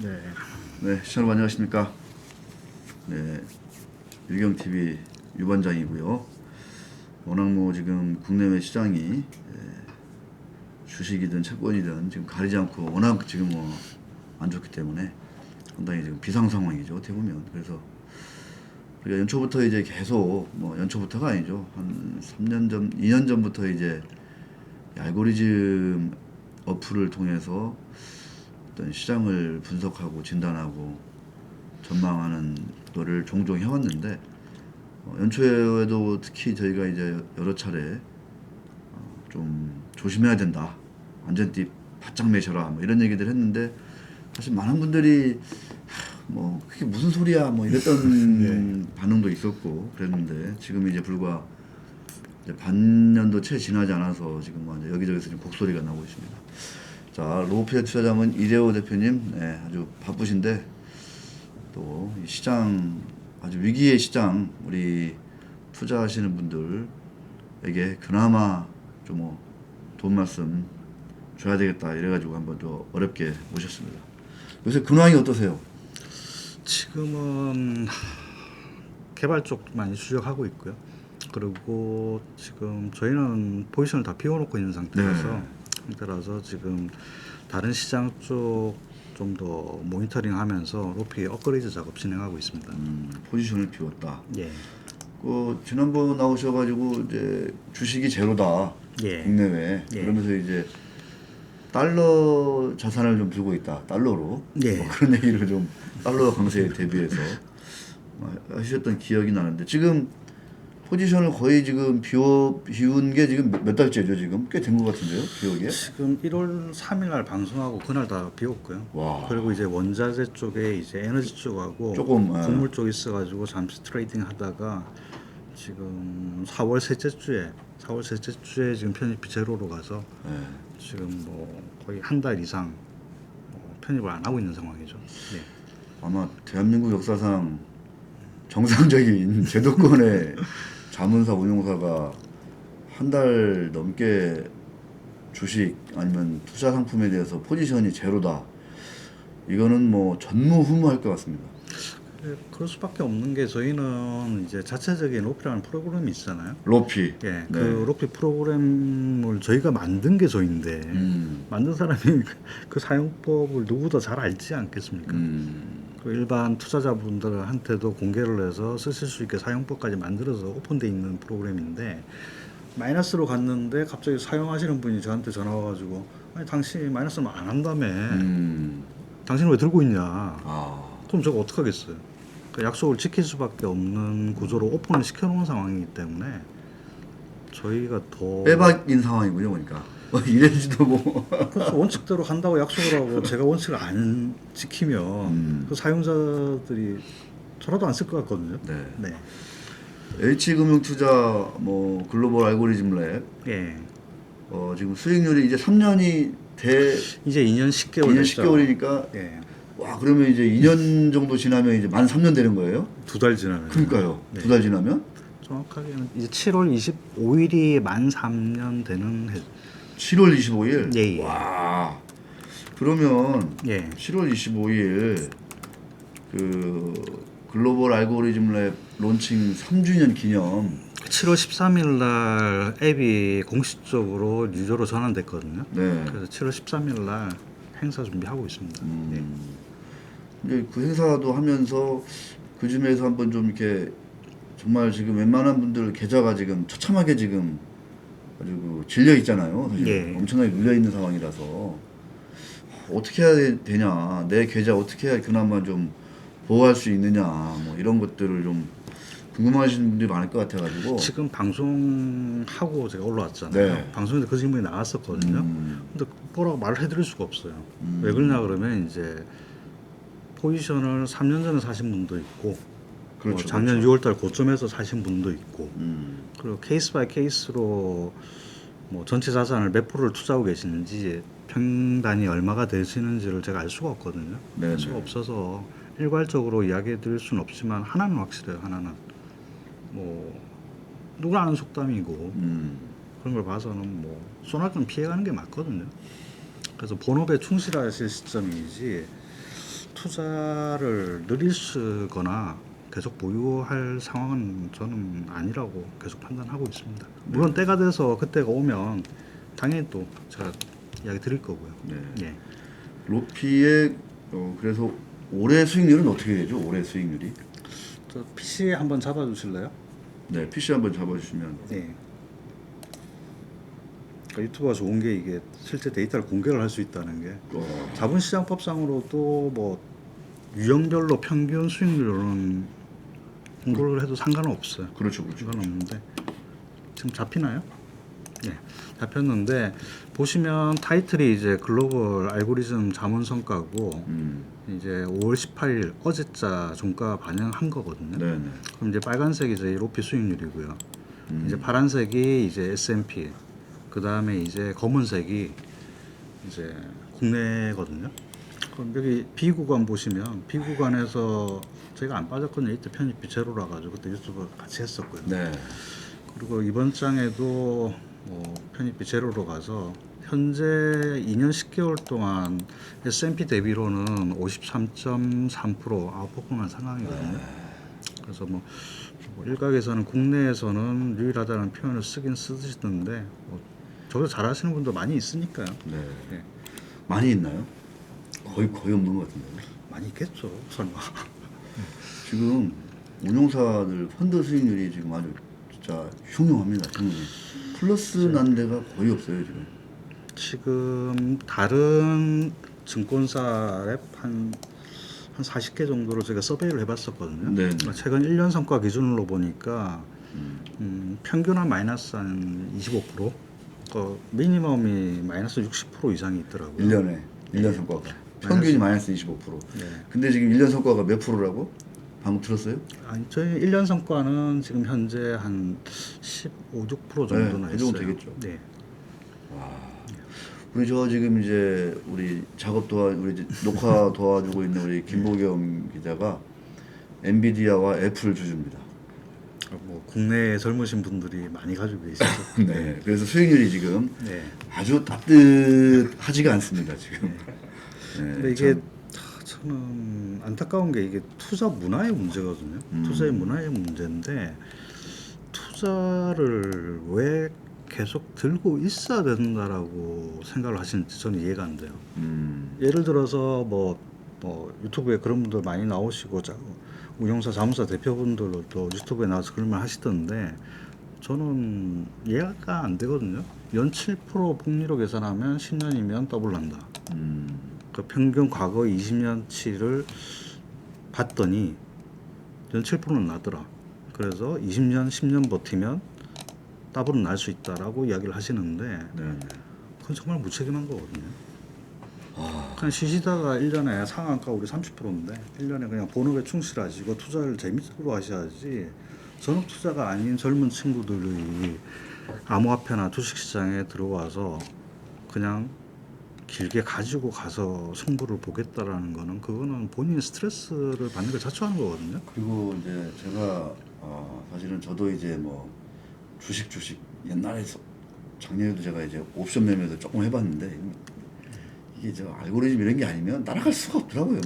네. 네, 시청자 안녕하십니까? 네, 일경TV 유반장이고요. 워낙 뭐 지금 국내외 시장이 주식이든 채권이든 지금 가리지 않고 워낙 지금 뭐 안 좋기 때문에 상당히 지금 비상 상황이죠. 어떻게 보면. 그래서 우리가 연초부터 이제 계속 뭐 연초부터가 아니죠. 한 3년 전, 2년 전부터 이제 알고리즘 어플을 통해서 어떤 시장을 분석하고 진단하고 전망하는 거를 종종 해왔는데 연초에도 특히 저희가 이제 여러 차례 좀 조심해야 된다. 안전띠 바짝 매셔라. 뭐 이런 얘기들 했는데 사실 많은 분들이 뭐 그게 무슨 소리야 뭐 이랬던 반응도 있었고 그랬는데 지금 이제 불과 이제 반년도 채 지나지 않아서 지금 뭐 여기저기서 지금 곡소리가 나오고 있습니다. 자, 로페 투자자문 이재호 대표님, 네, 아주 바쁘신데 또 이 시장 아주 위기의 시장 우리 투자하시는 분들에게 그나마 좀 뭐 도움 말씀 줘야 되겠다 이래가지고 한번 더 어렵게 모셨습니다. 요새 근황이 어떠세요? 지금은 개발 쪽 많이 추적하고 있고요. 그리고 지금 저희는 포지션을 다 비워놓고 있는 상태라서 따라서 지금 다른 시장 쪽 좀 더 모니터링하면서 로피 업그레이드 작업 진행하고 있습니다. 포지션을 비웠다. 예. 그 지난번 나오셔가지고 이제 주식이 제로다. 예. 국내외. 예. 그러면서 이제 달러 자산을 좀 들고 있다. 달러로. 예. 뭐 그런 얘기를 좀 달러 강세에 대비해서 하셨던 기억이 나는데 지금 포지션을 거의 지금 비운 게 지금 몇 달째죠 지금? 꽤 된 것 같은데요? 비우기에? 지금 1월 3일 날 방송하고 그날 다 비웠고요. 와. 그리고 이제 원자재 쪽에 이제 에너지 쪽하고 조금, 곡물 쪽 있어가지고 잠시 트레이딩 하다가 지금 4월 셋째 주에 지금 편입이 제로로 가서 지금 뭐 거의 한 달 이상 편입을 안 하고 있는 상황이죠. 네. 아마 대한민국 역사상 정상적인 제도권의 자문사 운용사가 한 달 넘게 주식 아니면 투자 상품에 대해서 포지션이 제로다. 이거는 뭐 전무후무할 것 같습니다. 그럴 수밖에 없는 게 저희는 이제 자체적인 로피라는 프로그램이 있잖아요. 로피. 예, 그 로피 프로그램을 저희가 만든 게 저희인데 만든 사람이 그 사용법을 누구보다 잘 알지 않겠습니까? 그 일반 투자자분들한테도 공개를 해서 쓰실 수 있게 사용법까지 만들어서 오픈돼 있는 프로그램인데 마이너스로 갔는데 갑자기 사용하시는 분이 저한테 전화 와가지고 아니 당신 마이너스는 안 한다며 당신은 왜 들고 있냐 그럼 저거 어떡하겠어요. 그 약속을 지킬 수밖에 없는 구조로 오픈을 시켜놓은 상황이기 때문에 저희가 더 빼박인 상황이군요 그러니까 이래지도 뭐 그래서 원칙대로 한다고 약속을 하고 제가 원칙을 안 지키면 그 사용자들이 저라도 안 쓸 것 같거든요. 네. H금융투자 뭐 글로벌 알고리즘 랩 예. 지금 수익률이 이제 3년이 돼 이제 2년 10개월 2년 됐죠. 10개월이니까 예. 와 그러면 이제 2년 정도 지나면 이제 만 3년 되는 거예요? 2달 지나면. 그러니까요. 네. 2달 지나면 정확하게는 이제 7월 25일이 만 3년 되는 7월 25일. 예, 예. 와. 그러면 예. 7월 25일 그 글로벌 알고리즘 랩 론칭 3주년 기념 7월 13일 날 앱이 공식적으로 유저로 전환됐거든요. 네. 그래서 7월 13일 날 행사 준비하고 있습니다. 예. 이제 그 행사도 하면서 그 중에서 한번 좀 이렇게 정말 지금 웬만한 분들 계좌가 지금 처참하게 지금 아주 그 질려 있잖아요. 사실 예. 엄청나게 눌려 있는 상황이라서 어떻게 해야 되냐, 내 계좌 어떻게 해야 그나마 좀 보호할 수 있느냐, 뭐 이런 것들을 좀 궁금하신 분들이 많을 것 같아가지고 지금 방송하고 제가 올라왔잖아요. 네. 방송에도 그 질문이 나왔었거든요. 근데 뭐라고 말을 해드릴 수가 없어요. 왜 그러냐 그러면 이제 포지션을 3년 전에 사신 분도 있고 그렇죠, 작년 그렇죠. 6월달 고점에서 사신 분도 있고 그리고 케이스 바이 케이스로 뭐 전체 자산을 몇 프로를 투자하고 계시는지 평단이 얼마가 되시는지를 제가 알 수가 없거든요. 네네. 알 수가 없어서 일괄적으로 이야기해 드릴 수는 없지만 하나는 확실해요. 하나는 뭐 누구나 아는 속담이고 그런 걸 봐서는 뭐 손아좀 피해가는 게 맞거든요. 그래서 본업에 충실하실 시점이지 투자를 늘리거나 계속 보유할 상황은 저는 아니라고 계속 판단하고 있습니다. 물론 때가 돼서 그때가 오면 당연히 또 제가 이야기 드릴 거고요. 네. 예. 로피의 그래서 올해 수익률은 어떻게 되죠? 올해 수익률이? 저 PC 한번 잡아주실래요? 네, PC 한번 잡아주시면. 네. 그러니까 유튜브가 좋은 게 이게 실제 데이터를 공개를 할 수 있다는 게 자본시장법상으로도 뭐 유형별로 평균 수익률은 공고를 해도 상관은 없어요. 그렇죠, 그렇죠. 이건 없는데 지금 잡히나요? 네, 잡혔는데 보시면 타이틀이 이제 글로벌 알고리즘 자문 성과고 이제 5월 18일 어제자 종가 반영한 거거든요. 네, 네. 그럼 이제 빨간색이 이제 로피 수익률이고요. 이제 파란색이 이제 S&P, 그 다음에 이제 검은색이 이제 국내거든요. 그럼 여기 B 구간 보시면 B 구간에서 저희가 안 빠졌거든요. 이때 편입비 제로라 가지고 그때 유튜브 같이 했었고요. 네. 그리고 이번 장에도 뭐 편입비 제로로 가서 현재 2년 10개월 동안 S&P 대비로는 53.3% 아웃퍼폼한 상황이거든요. 그래서 뭐 일각에서는 국내에서는 유일하다는 표현을 쓰긴 쓰시던데 저도 잘하시는 분도 많이 있으니까요. 네. 네. 많이 있나요? 거의 없는 것 같은데. 많이 있겠죠, 설마. 지금 운용사들 펀드 수익률이 지금 아주 진짜 흉흉합니다. 흉흉해. 플러스 난 데가 거의 없어요 지금. 지금 다른 증권사 랩 한 40개 정도로 제가 서베이를 해봤었거든요. 네. 최근 1년 성과 기준으로 보니까 평균 한 마이너스 한 25%, 미니멈이 마이너스 60% 이상이 있더라고요. 1년 성과가 평균이 마이너스 25%. 네. 근데 지금 1년 성과가 몇 프로라고? 방금 들었어요? 아니, 저희 1년 성과는 지금 현재 한 15, 6% 정도나 그 했어요. 정도 되겠죠. 네. 우리 저 지금 이제 우리 우리 이제 녹화 도와주고 있는 우리 김보겸 기자가 엔비디아와 애플 주주입니다. 뭐 국내에 젊으신 분들이 많이 가지고 계시죠. 네. 그래서 수익률이 지금 네. 아주 따뜻하지가 않습니다 지금. 네, 근데 이게 저는 안타까운 게 이게 투자 문화의 문제거든요. 투자의 문화의 문제인데 투자를 왜 계속 들고 있어야 된다라고 생각을 하시는지 저는 이해가 안 돼요. 예를 들어서 뭐 유튜브에 그런 분들 많이 나오시고 운용사 자문사 대표분들도 유튜브에 나와서 그런 말 하시던데 저는 이해가 안 되거든요. 연 7% 복리로 계산하면 10년이면 더블 난다. 그 평균 과거 20년치를 봤더니 연 7%는 나더라. 그래서 20년, 10년 버티면 더블은 날 수 있다라고 이야기를 하시는데 네. 그건 정말 무책임한 거거든요. 그냥 쉬시다가 1년에 상한가 우리 30%인데 1년에 그냥 본업에 충실하시고 투자를 재밌으로 하셔야지 전업 투자가 아닌 젊은 친구들이 암호화폐나 주식시장에 들어와서 그냥 길게 가지고 가서 승부를 보겠다라는 거는 그거는 본인이 스트레스를 받는 걸 자초하는 거거든요. 그리고 이제 제가 사실은 저도 이제 뭐 주식 옛날에 작년에도 제가 이제 옵션 매매도 조금 해봤는데 이게 저 알고리즘 이런 게 아니면 따라갈 수가 없더라고요.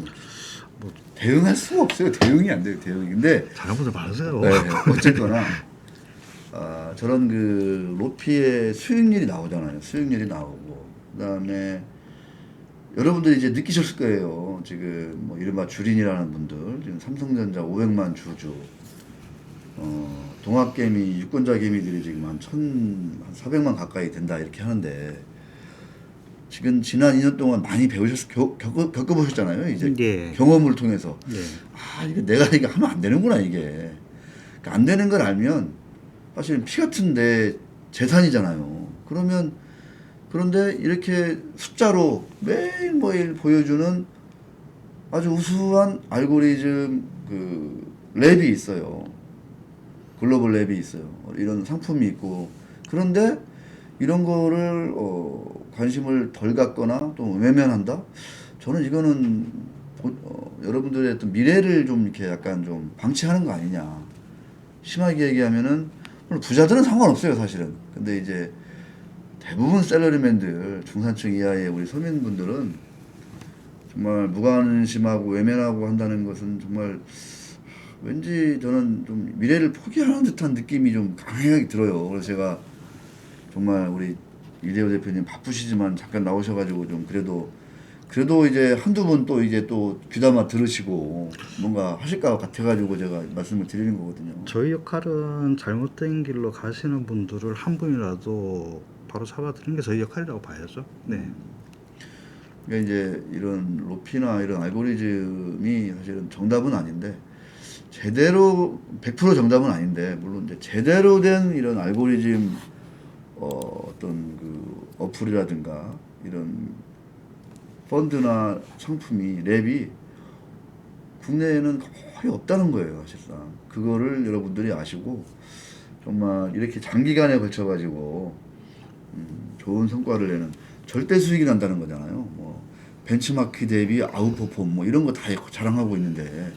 뭐 대응할 수가 없어요. 대응이 안 돼요. 대응이. 근데 잘하는 분들 많으세요. 네, 어쨌거나 저런 그 로피의 수익률이 나오잖아요. 수익률이 나오고 그다음에 여러분들이 이제 느끼셨을 거예요. 지금 뭐 이른바 주린이라는 분들 지금 삼성전자 500만 주주 동학개미 유권자 개미들이 지금 한 400만 가까이 된다 이렇게 하는데 지금 지난 2년 동안 많이 겪어보셨잖아요. 이제 예. 경험을 통해서 예. 이게 내가 이게 하면 안 되는구나 이게. 그러니까 안 되는 걸 알면 사실 피 같은 내 재산이잖아요. 그런데 이렇게 숫자로 매일매일 보여주는 아주 우수한 알고리즘 그 랩이 있어요. 글로벌 랩이 있어요. 이런 상품이 있고 그런데 이런 거를 관심을 덜 갖거나 또 외면한다. 저는 이거는 여러분들의 어떤 미래를 좀 이렇게 약간 좀 방치하는 거 아니냐. 심하게 얘기하면은 물론 부자들은 상관없어요 사실은. 근데 이제 대부분 샐러리맨들 중산층 이하의 우리 서민분들은 정말 무관심하고 외면하고 한다는 것은 정말 왠지 저는 좀 미래를 포기하는 듯한 느낌이 좀 강하게 들어요. 그래서 제가 정말 우리 이대호 대표님 바쁘시지만 잠깐 나오셔가지고 좀 그래도 이제 한두 분 또 이제 또 귀담아 들으시고 뭔가 하실 것 같아가지고 제가 말씀을 드리는 거거든요. 저희 역할은 잘못된 길로 가시는 분들을 한 분이라도 바로 잡아드리는 게 저희 역할이라고 봐야죠. 네. 그러니까 이제 이런 로피나 이런 알고리즘이 사실은 정답은 아닌데 제대로 100% 정답은 아닌데 물론 이제 제대로 된 이런 알고리즘 어떤 그 어플이라든가 이런 펀드나 상품이 랩이 국내에는 거의 없다는 거예요, 사실상. 그거를 여러분들이 아시고 정말 이렇게 장기간에 걸쳐 가지고 좋은 성과를 내는 절대 수익이 난다는 거잖아요. 뭐 벤치마크 대비 아웃퍼폼 뭐 이런 거 다 자랑하고 있는데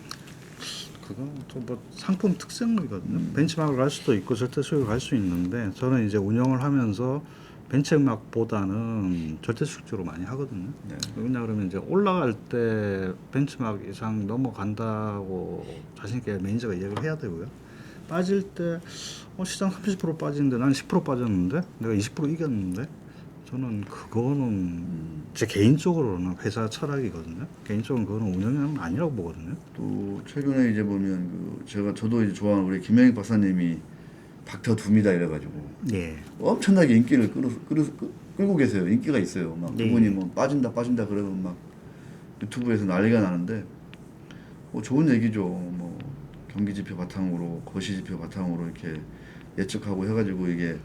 그건 또 뭐 상품 특성이거든요. 벤치마크를 갈 수도 있고 절대 수익을 갈 수 있는데 저는 이제 운영을 하면서 벤치마크보다는 절대 수익적으로 많이 하거든요. 네. 왜냐 그러면 이제 올라갈 때 벤치마크 이상 넘어간다고 자신 있게 매니저가 얘기를 해야 되고요. 빠질 때 시장 30% 빠지는데 난 10% 빠졌는데 내가 20% 이겼는데 저는 그거는 제 개인적으로는 회사 철학이거든요. 개인적으로는 그거는 운영은 아니라고 보거든요. 또 최근에 이제 보면 저도 이제 좋아하는 우리 김영익 박사님이 닥터둠이다 이래가지고 예. 엄청나게 인기를 끌고 계세요. 인기가 있어요. 막 네. 그분이 뭐 빠진다 그러면 막 유튜브에서 난리가 나는데 뭐 좋은 얘기죠. 뭐 경기 지표 바탕으로 거시 지표 바탕으로 이렇게 예측하고 해가지고 이게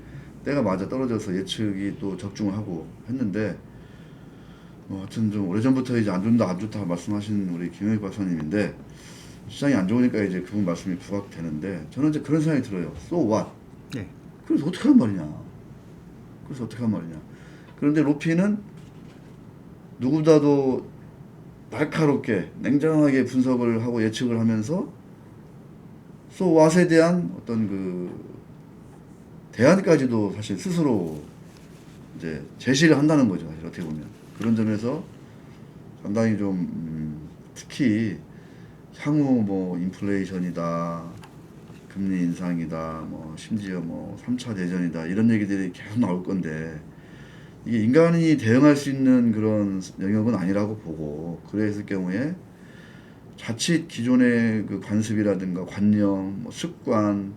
때가 맞아 떨어져서 예측이 또 적중하고 했는데 하여튼 좀 오래전부터 이제 안 좋다 말씀하신 우리 김영익 박사님인데 시장이 안 좋으니까 이제 그분 말씀이 부각되는데 저는 이제 그런 생각이 들어요. So what? 예. 그래서 어떻게 한 말이냐? 그런데 로피는 누구보다도 날카롭게 냉정하게 분석을 하고 예측을 하면서 So what에 대한 어떤 그 대안까지도 사실 스스로 이제 제시를 한다는 거죠. 사실 어떻게 보면 그런 점에서 상당히 좀 특히 향후 뭐 인플레이션이다, 금리 인상이다, 뭐 심지어 뭐 3차 대전이다 이런 얘기들이 계속 나올 건데 이게 인간이 대응할 수 있는 그런 영역은 아니라고 보고 그랬을 경우에 자칫 기존의 그 관습이라든가 관념, 뭐 습관,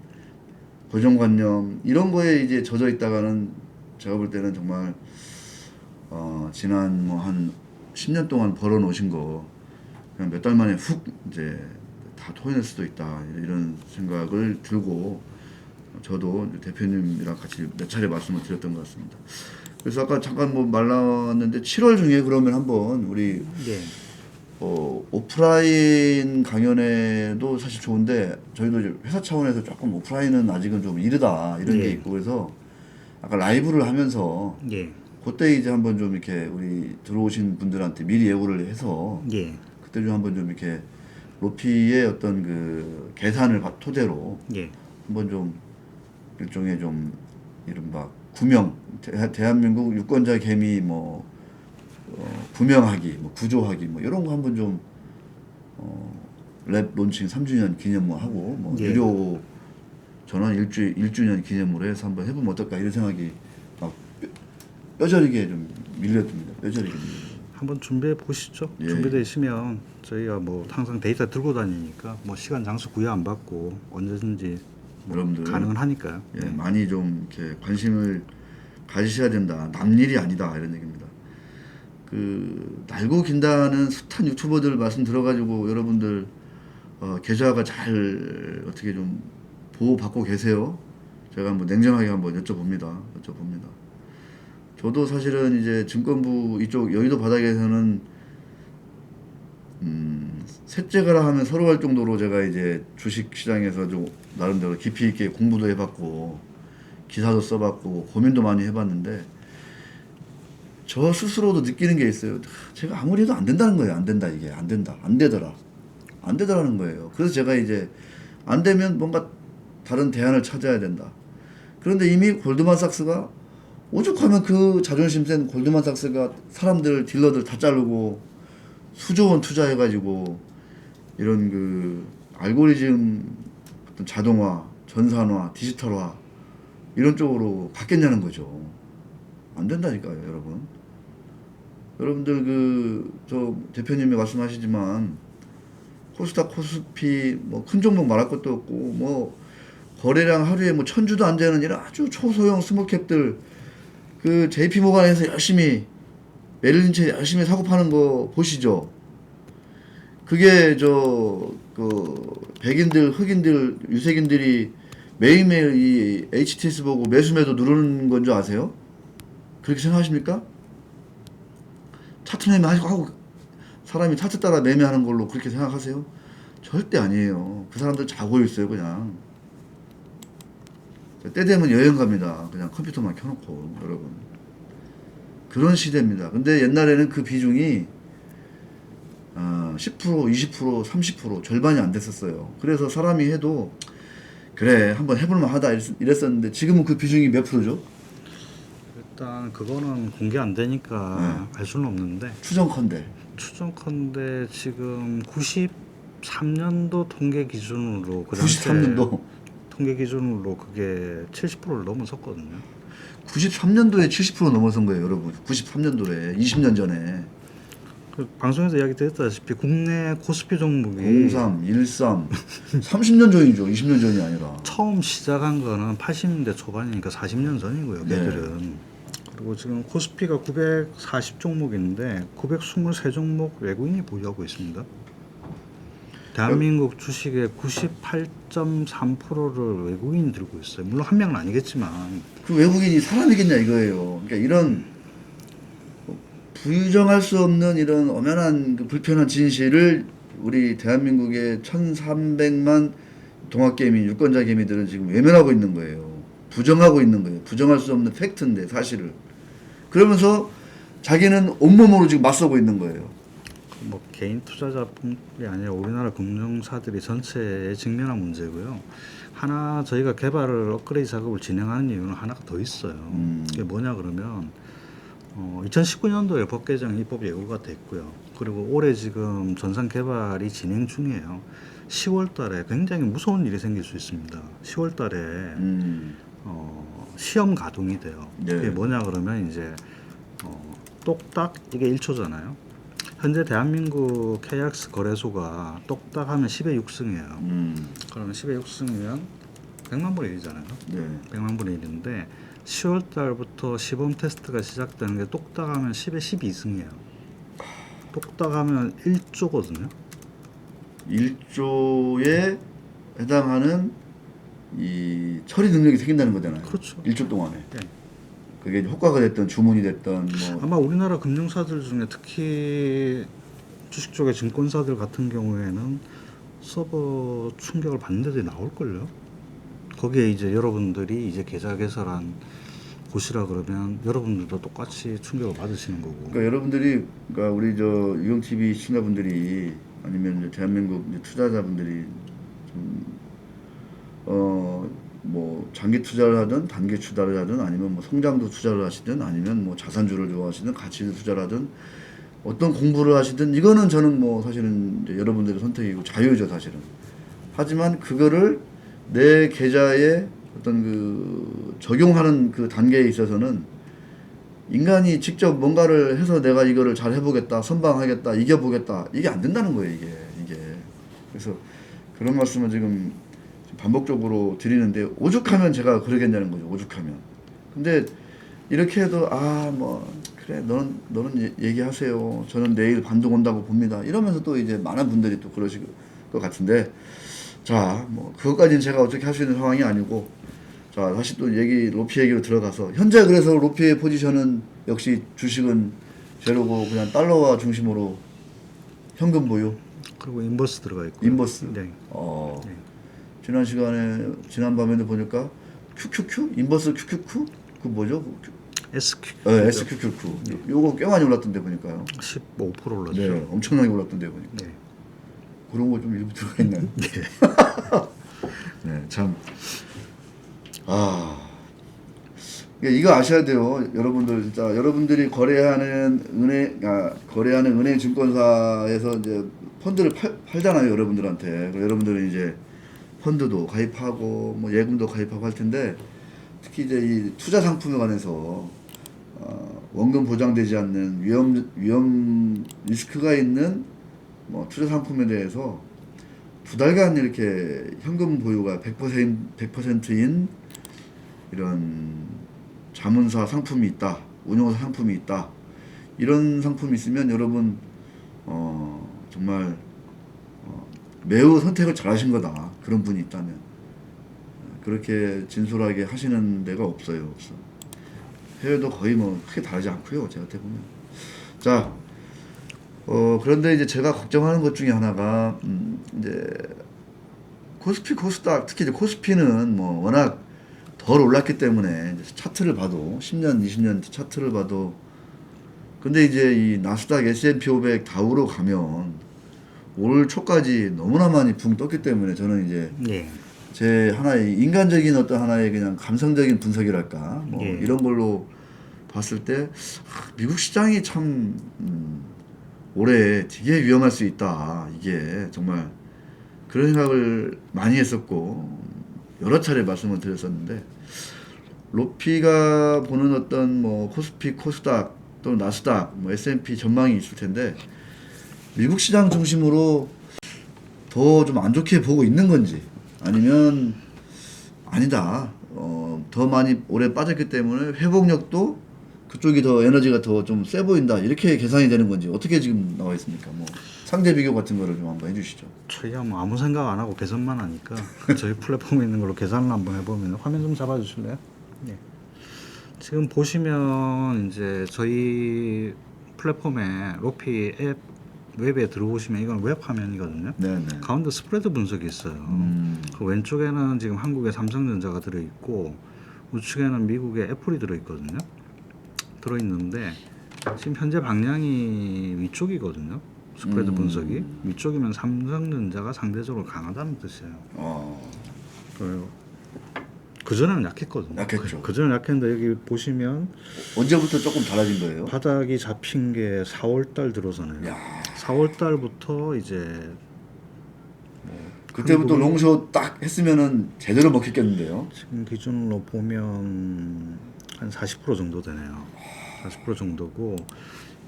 고정관념 이런 거에 이제 젖어 있다가는 제가 볼 때는 정말 지난 뭐 한 10년 동안 벌어 놓으신 거 그냥 몇 달 만에 훅 이제 다 토해낼 수도 있다 이런 생각을 들고 저도 대표님이랑 같이 몇 차례 말씀을 드렸던 것 같습니다. 그래서 아까 잠깐 뭐 말 나왔는데 7월 중에 그러면 한번 우리 예. 오프라인 강연회도 사실 좋은데 저희도 이제 회사 차원에서 조금 오프라인은 아직은 좀 이르다 이런 게 예. 있고 그래서 아까 라이브를 하면서 예. 그때 이제 한번 좀 이렇게 우리 들어오신 분들한테 미리 예고를 해서 예. 그때 좀 한번 좀 이렇게 로피의 어떤 그 계산을 토대로 예. 한번 좀 일종의 좀 이른바 구명 대한민국 유권자 개미 뭐 구명하기 뭐 구조하기 뭐 이런 거 한번 좀 랩 론칭 3주년 기념으로 하고 뭐 예. 유료 전원 1주년 기념으로 해서 한번 해보면 어떨까 이런 생각이 막 뼈저리게 좀 밀렸습니다. 뼈저리게 밀렸습니다. 한번 준비해 보시죠. 예. 준비되시면 저희가 뭐 항상 데이터 들고 다니니까 뭐 시간 장소 구애 안 받고 언제든지 뭐 여러분들 가능은 하니까요. 예, 네. 많이 좀 이렇게 관심을 가지셔야 된다. 남 일이 아니다 이런 얘기입니다. 그 날고 긴다는 숱한 유튜버들 말씀 들어가지고 여러분들 계좌가 잘 어떻게 좀 보호받고 계세요? 제가 한번 냉정하게 한번 여쭤봅니다. 저도 사실은 이제 증권부 이쪽 여의도 바닥에서는 셋째가라 하면 서러울 정도로 제가 이제 주식 시장에서 좀 나름대로 깊이 있게 공부도 해봤고 기사도 써봤고 고민도 많이 해봤는데 저 스스로도 느끼는 게 있어요. 제가 아무리 해도 안 된다는 거예요. 안 된다 이게 안 되더라는 거예요. 그래서 제가 이제 안 되면 뭔가 다른 대안을 찾아야 된다. 그런데 이미 골드만삭스가 오죽하면 그 자존심 센 골드만삭스가 사람들 딜러들 다 자르고 수조 원 투자해가지고 이런 그 알고리즘 어떤 자동화, 전산화, 디지털화 이런 쪽으로 갔겠냐는 거죠. 안 된다니까요, 여러분. 여러분들 저 대표님이 말씀하시지만 코스닥, 코스피 뭐 큰 종목 말할 것도 없고 뭐 거래량 하루에 뭐 1000주도 안 되는 이런 아주 초소형 스몰캡들 그 JP 모간에서 열심히 메릴린치 열심히 사고 파는 거 보시죠. 그게 백인들, 흑인들, 유색인들이 매일매일 이 HTS 보고 매수매도 누르는 건 줄 아세요? 그렇게 생각하십니까? 차트 매매하고 사람이 차트 따라 매매하는 걸로 그렇게 생각하세요? 절대 아니에요. 그 사람들 자고 있어요, 그냥. 때 되면 여행 갑니다. 그냥 컴퓨터만 켜놓고, 여러분. 그런 시대입니다. 근데 옛날에는 그 비중이 10%, 20%, 30% 절반이 안 됐었어요. 그래서 사람이 해도 그래 한번 해볼만 하다 이랬었는데 지금은 그 비중이 몇 프로죠? 일단 그거는 공개 안 되니까 알 수는 없는데 추정컨대 지금 93년도 통계 기준으로 그 당시에 93년도 통계 기준으로 그게 70%를 넘어섰거든요. 93년도에 70% 넘어선 거예요, 여러분. 93년도에 20년 전에 그 방송에서 이야기 드렸다시피 국내 코스피 종목이 03, 13, 30년 전이죠. 20년 전이 아니라. 처음 시작한 거는 80년대 초반이니까 40년 전이고요. 네. 걔들은. 그리고 지금 코스피가 940 종목인데 923 종목 외국인이 보유하고 있습니다. 대한민국 주식의 98.3%를 외국인이 들고 있어요. 물론 한 명은 아니겠지만 그 외국인이 사람이겠냐 이거예요. 그러니까 이런 부정할 수 없는 이런 엄연한 그 불편한 진실을 우리 대한민국의 1300만 동학개미, 유권자 개미들은 지금 외면하고 있는 거예요. 부정하고 있는 거예요. 부정할 수 없는 팩트인데 사실을. 그러면서 자기는 온몸으로 지금 맞서고 있는 거예요. 뭐 개인 투자자뿐이 아니라 우리나라 금융사들이 전체에 직면한 문제고요. 하나 저희가 개발을 업그레이드 작업을 진행하는 이유는 하나가 더 있어요. 그게 뭐냐 그러면 2019년도에 법 개정 입법 예고가 됐고요. 그리고 올해 지금 전산 개발이 진행 중이에요. 10월 달에 굉장히 무서운 일이 생길 수 있습니다. 10월 달에 시험 가동이 돼요. 네. 그게 뭐냐 그러면 이제 똑딱 이게 1초잖아요. 현재 대한민국 KX 거래소가 똑딱 하면 10의 6승이에요. 그러면 10의 6승이면 100만 분의 1이잖아요. 네. 100만 분의 1인데 10월 달부터 시범 테스트가 시작되는 게 똑딱 하면 10의 12승이에요. 똑딱 하면 1조거든요. 1조에 해당하는 이 처리 능력이 생긴다는 거잖아요. 그렇죠. 1조 동안에. 네. 그게 효과가 됐던 주문이 됐던 뭐 아마 우리나라 금융사들 중에 특히 주식 쪽의 증권사들 같은 경우에는 서버 충격을 받는 데들이 나올걸요. 거기에 이제 여러분들이 이제 계좌 개설한 곳이라 그러면 여러분들도 똑같이 충격을 받으시는 거고. 그러니까 여러분들이 그러니까 우리 저 유경 TV 시청자분들이 아니면 이제 대한민국 이제 투자자분들이 뭐 장기 투자를 하든 단기 투자를 하든 아니면 뭐 성장도 투자를 하시든 아니면 뭐 자산주를 좋아하시든 가치를 투자를 하든 어떤 공부를 하시든 이거는 저는 뭐 사실은 이제 여러분들의 선택이고 자유죠 사실은. 하지만 그거를 내 계좌에 어떤 그 적용하는 그 단계에 있어서는 인간이 직접 뭔가를 해서 내가 이거를 잘 해보겠다, 선방하겠다, 이겨보겠다 이게 안 된다는 거예요 이게. 그래서 그런 말씀을 지금 반복적으로 드리는데 오죽하면 제가 그러겠냐는 거죠. 오죽하면. 근데 이렇게 해도 뭐 그래 너는 얘기하세요. 저는 내일 반등 온다고 봅니다. 이러면서 또 이제 많은 분들이 또 그러실 것 같은데 자 뭐 그것까지는 제가 어떻게 할 수 있는 상황이 아니고 자 다시 또 로피 얘기로 들어가서 현재 그래서 로피의 포지션은 역시 주식은 제로고 그냥 달러화 중심으로 현금 보유. 그리고 인버스 들어가 있고. 인버스. 네. 네. 지난밤에도 보니까 QQQ? 인버스 QQQ? 그 뭐죠? SQ. 네, SQQQ. 요거 꽤 많이 올랐던데 보니까요. 15% 올랐죠. 네, 엄청나게 올랐던데 보니까. 네. 그런 거 좀 일부 들어가 있나요? 네. 네, 참. 그러니까 이거 아셔야 돼요, 여러분들. 진짜 여러분들이 거래하는 은행 증권사에서 이제 펀드를 팔잖아요, 여러분들한테. 여러분들은 이제 펀드도 가입하고 뭐 예금도 가입하고 할 텐데, 특히 이제 이 투자 상품에 관해서 원금 보장되지 않는 위험 리스크가 있는 뭐 투자 상품에 대해서 2달간 이렇게 현금 보유가 100%인 이런 자문사 상품이 있다, 운용사 상품이 있다, 이런 상품이 있으면 여러분 정말 매우 선택을 잘하신 거다. 그런 분이 있다면 그렇게 진솔하게 하시는 데가 없어요. 해외도 거의 뭐 크게 다르지 않고요, 제가 보면. 자, 그런데 이제 제가 걱정하는 것 중에 하나가 이제 코스피, 코스닥, 특히 이제 코스피는 뭐 워낙 덜 올랐기 때문에 차트를 봐도 10년, 20년 차트를 봐도, 근데 이제 이 나스닥, S&P 500, 다우로 가면 올 초까지 너무나 많이 붕 떴기 때문에 저는 이제 예. 제 하나의 인간적인 어떤 하나의 그냥 감성적인 분석이랄까 뭐 예. 이런 걸로 봤을 때 미국 시장이 참 올해 되게 위험할 수 있다, 이게 정말 그런 생각을 많이 했었고 여러 차례 말씀을 드렸었는데, 로피가 보는 어떤 뭐 코스피, 코스닥 또는 나스닥, 뭐 S&P 전망이 있을 텐데 미국 시장 중심으로 더 좀 안 좋게 보고 있는 건지, 아니면 아니다, 더 많이 올해 빠졌기 때문에 회복력도 그쪽이 더 에너지가 더 좀 세 보인다, 이렇게 계산이 되는 건지, 어떻게 지금 나와 있습니까? 뭐 상대 비교 같은 거를 좀 한번 해주시죠. 저희가 뭐 아무 생각 안 하고 계산만 하니까 저희 플랫폼에 있는 걸로 계산을 한번 해보면, 화면 좀 잡아주실래요? 네. 지금 보시면 이제 저희 플랫폼에 로피 앱 웹에 들어오시면 이건 웹 화면이거든요. 네네. 가운데 스프레드 분석이 있어요. 그 왼쪽에는 지금 한국의 삼성전자가 들어있고 우측에는 미국의 애플이 들어있거든요. 들어있는데 지금 현재 방향이 위쪽이거든요. 스프레드 분석이 위쪽이면 삼성전자가 상대적으로 강하다는 뜻이에요. 그전에는 약했거든요. 약했죠. 그전에는 약했는데 여기 보시면 언제부터 조금 달라진 거예요? 바닥이 잡힌 게 4월달 들어서네요. 야. 4월달부터 이제 그때부터 롱숏 딱 했으면은 제대로 먹혔겠는데요. 지금 기준으로 보면 한 40% 정도 되네요. 40% 정도고,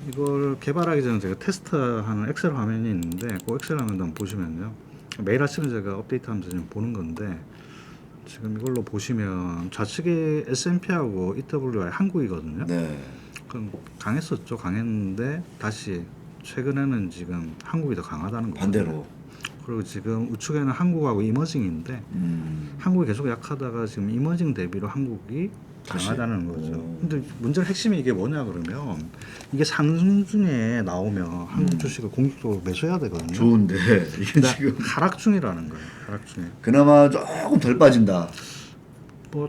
이걸 개발하기 전에 제가 테스트하는 엑셀 화면이 있는데 그 엑셀 화면 한번 보시면요, 매일 아침에 제가 업데이트하면서 지금 보는 건데, 지금 이걸로 보시면 좌측에 S&P하고 EWI 한국이거든요. 네. 그럼 강했었죠. 강했는데 다시 최근에는 지금 한국이 더 강하다는 거예요. 반대로. 그리고 지금 우측에는 한국하고 이머징인데 한국이 계속 약하다가 지금 이머징 대비로 한국이 강하다는 거죠. 근데 문제는 핵심이 이게 뭐냐 그러면, 이게 상승 중에 나오면 한국 주식을 공격적으로 매수해야 되거든요. 좋은데 이게 지금 하락 중이라는 거예요. 하락 중에. 그나마 조금 덜 빠진다. 뭐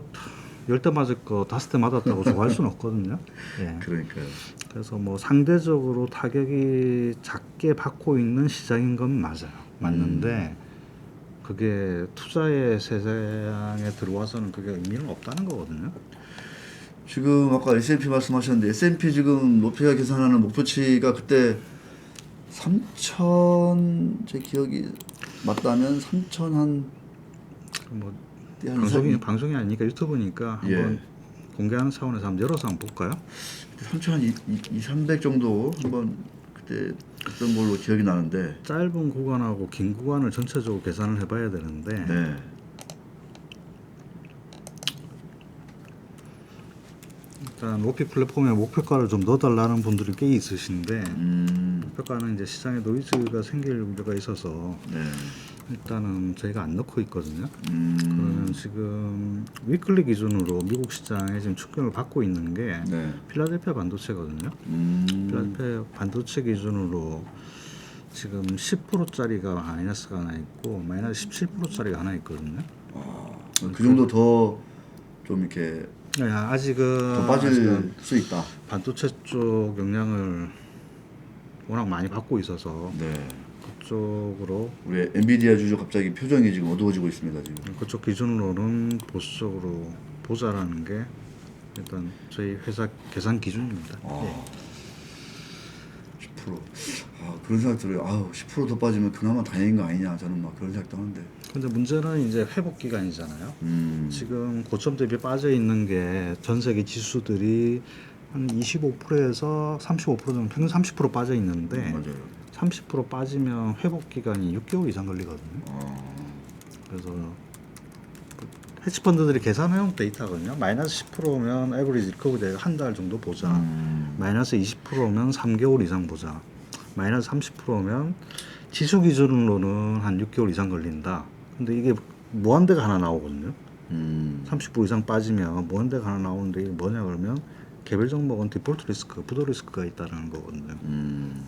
10대 맞을 거 5대 맞았다고 좋아할 수는 없거든요. 예. 그러니까요. 그래서 뭐 상대적으로 타격이 작게 받고 있는 시장인 건 맞아요. 맞는데 그게 투자의 세상에 들어와서는 그게 의미는 없다는 거거든요. 지금 아까 S&P 말씀하셨는데 S&P 지금 로피가 계산하는 목표치가 그때 3천, 제 기억이 맞다면 3천 한 뭐 한 방송이 아니니까 유튜브니까 예. 한번 공개하는 차원에서 한번 열어서 한번 볼까요? 3천 한 300 정도 한번 그때 했던 걸로 기억이 나는데. 짧은 구간하고 긴 구간을 전체적으로 계산을 해봐야 되는데 네. 일단 로피 플랫폼에 목표가를 좀 넣어달라는 분들이 꽤 있으신데 목표가는 이제 시장에 노이즈가 생길 우려가 있어서 네. 일단은 저희가 안 넣고 있거든요. 그러면 지금 위클리 기준으로 미국 시장에 지금 충격을 받고 있는 게 네. 필라델피아 반도체거든요. 필라델피아 반도체 기준으로 지금 10%짜리가 마이너스가 하나 있고 마이너스 17%짜리가 하나 있거든요. 그 정도 더 좀 이렇게 네, 아직은 더 빠질 수 있다. 반도체 쪽 영향을 워낙 많이 받고 있어서 네. 그쪽으로 우리 엔비디아 주주 갑자기 표정이 지금 어두워지고 있습니다. 지금. 그쪽 기준으로는 보수적으로 보자라는 게 일단 저희 회사 계산 기준입니다. 예. 10%. 그런 생각 들어요. 10%더 빠지면 그나마 다행인 거 아니냐. 저는 막 그런 생각도 하는데. 근데 문제는 이제 회복 기간이잖아요. 지금 고점 대비 빠져 있는 게 전 세계 지수들이 한 25%에서 35% 정도 평균 30% 빠져 있는데 맞아요. 30% 빠지면 회복 기간이 6개월 이상 걸리거든요. 그래서 헤지펀드들이 계산해온 데이터거든요. 마이너스 10%면 에버리지 리커버리 한 달 정도 보자. 마이너스 20%면 3개월 이상 보자. 마이너스 30%면 지수 기준으로는 한 6개월 이상 걸린다. 근데 이게 무한대가 하나 나오거든요. 30% 이상 빠지면 무한대가 하나 나오는데 이게 뭐냐 그러면 개별 종목은 디폴트 리스크, 부도 리스크가 있다는 거거든요.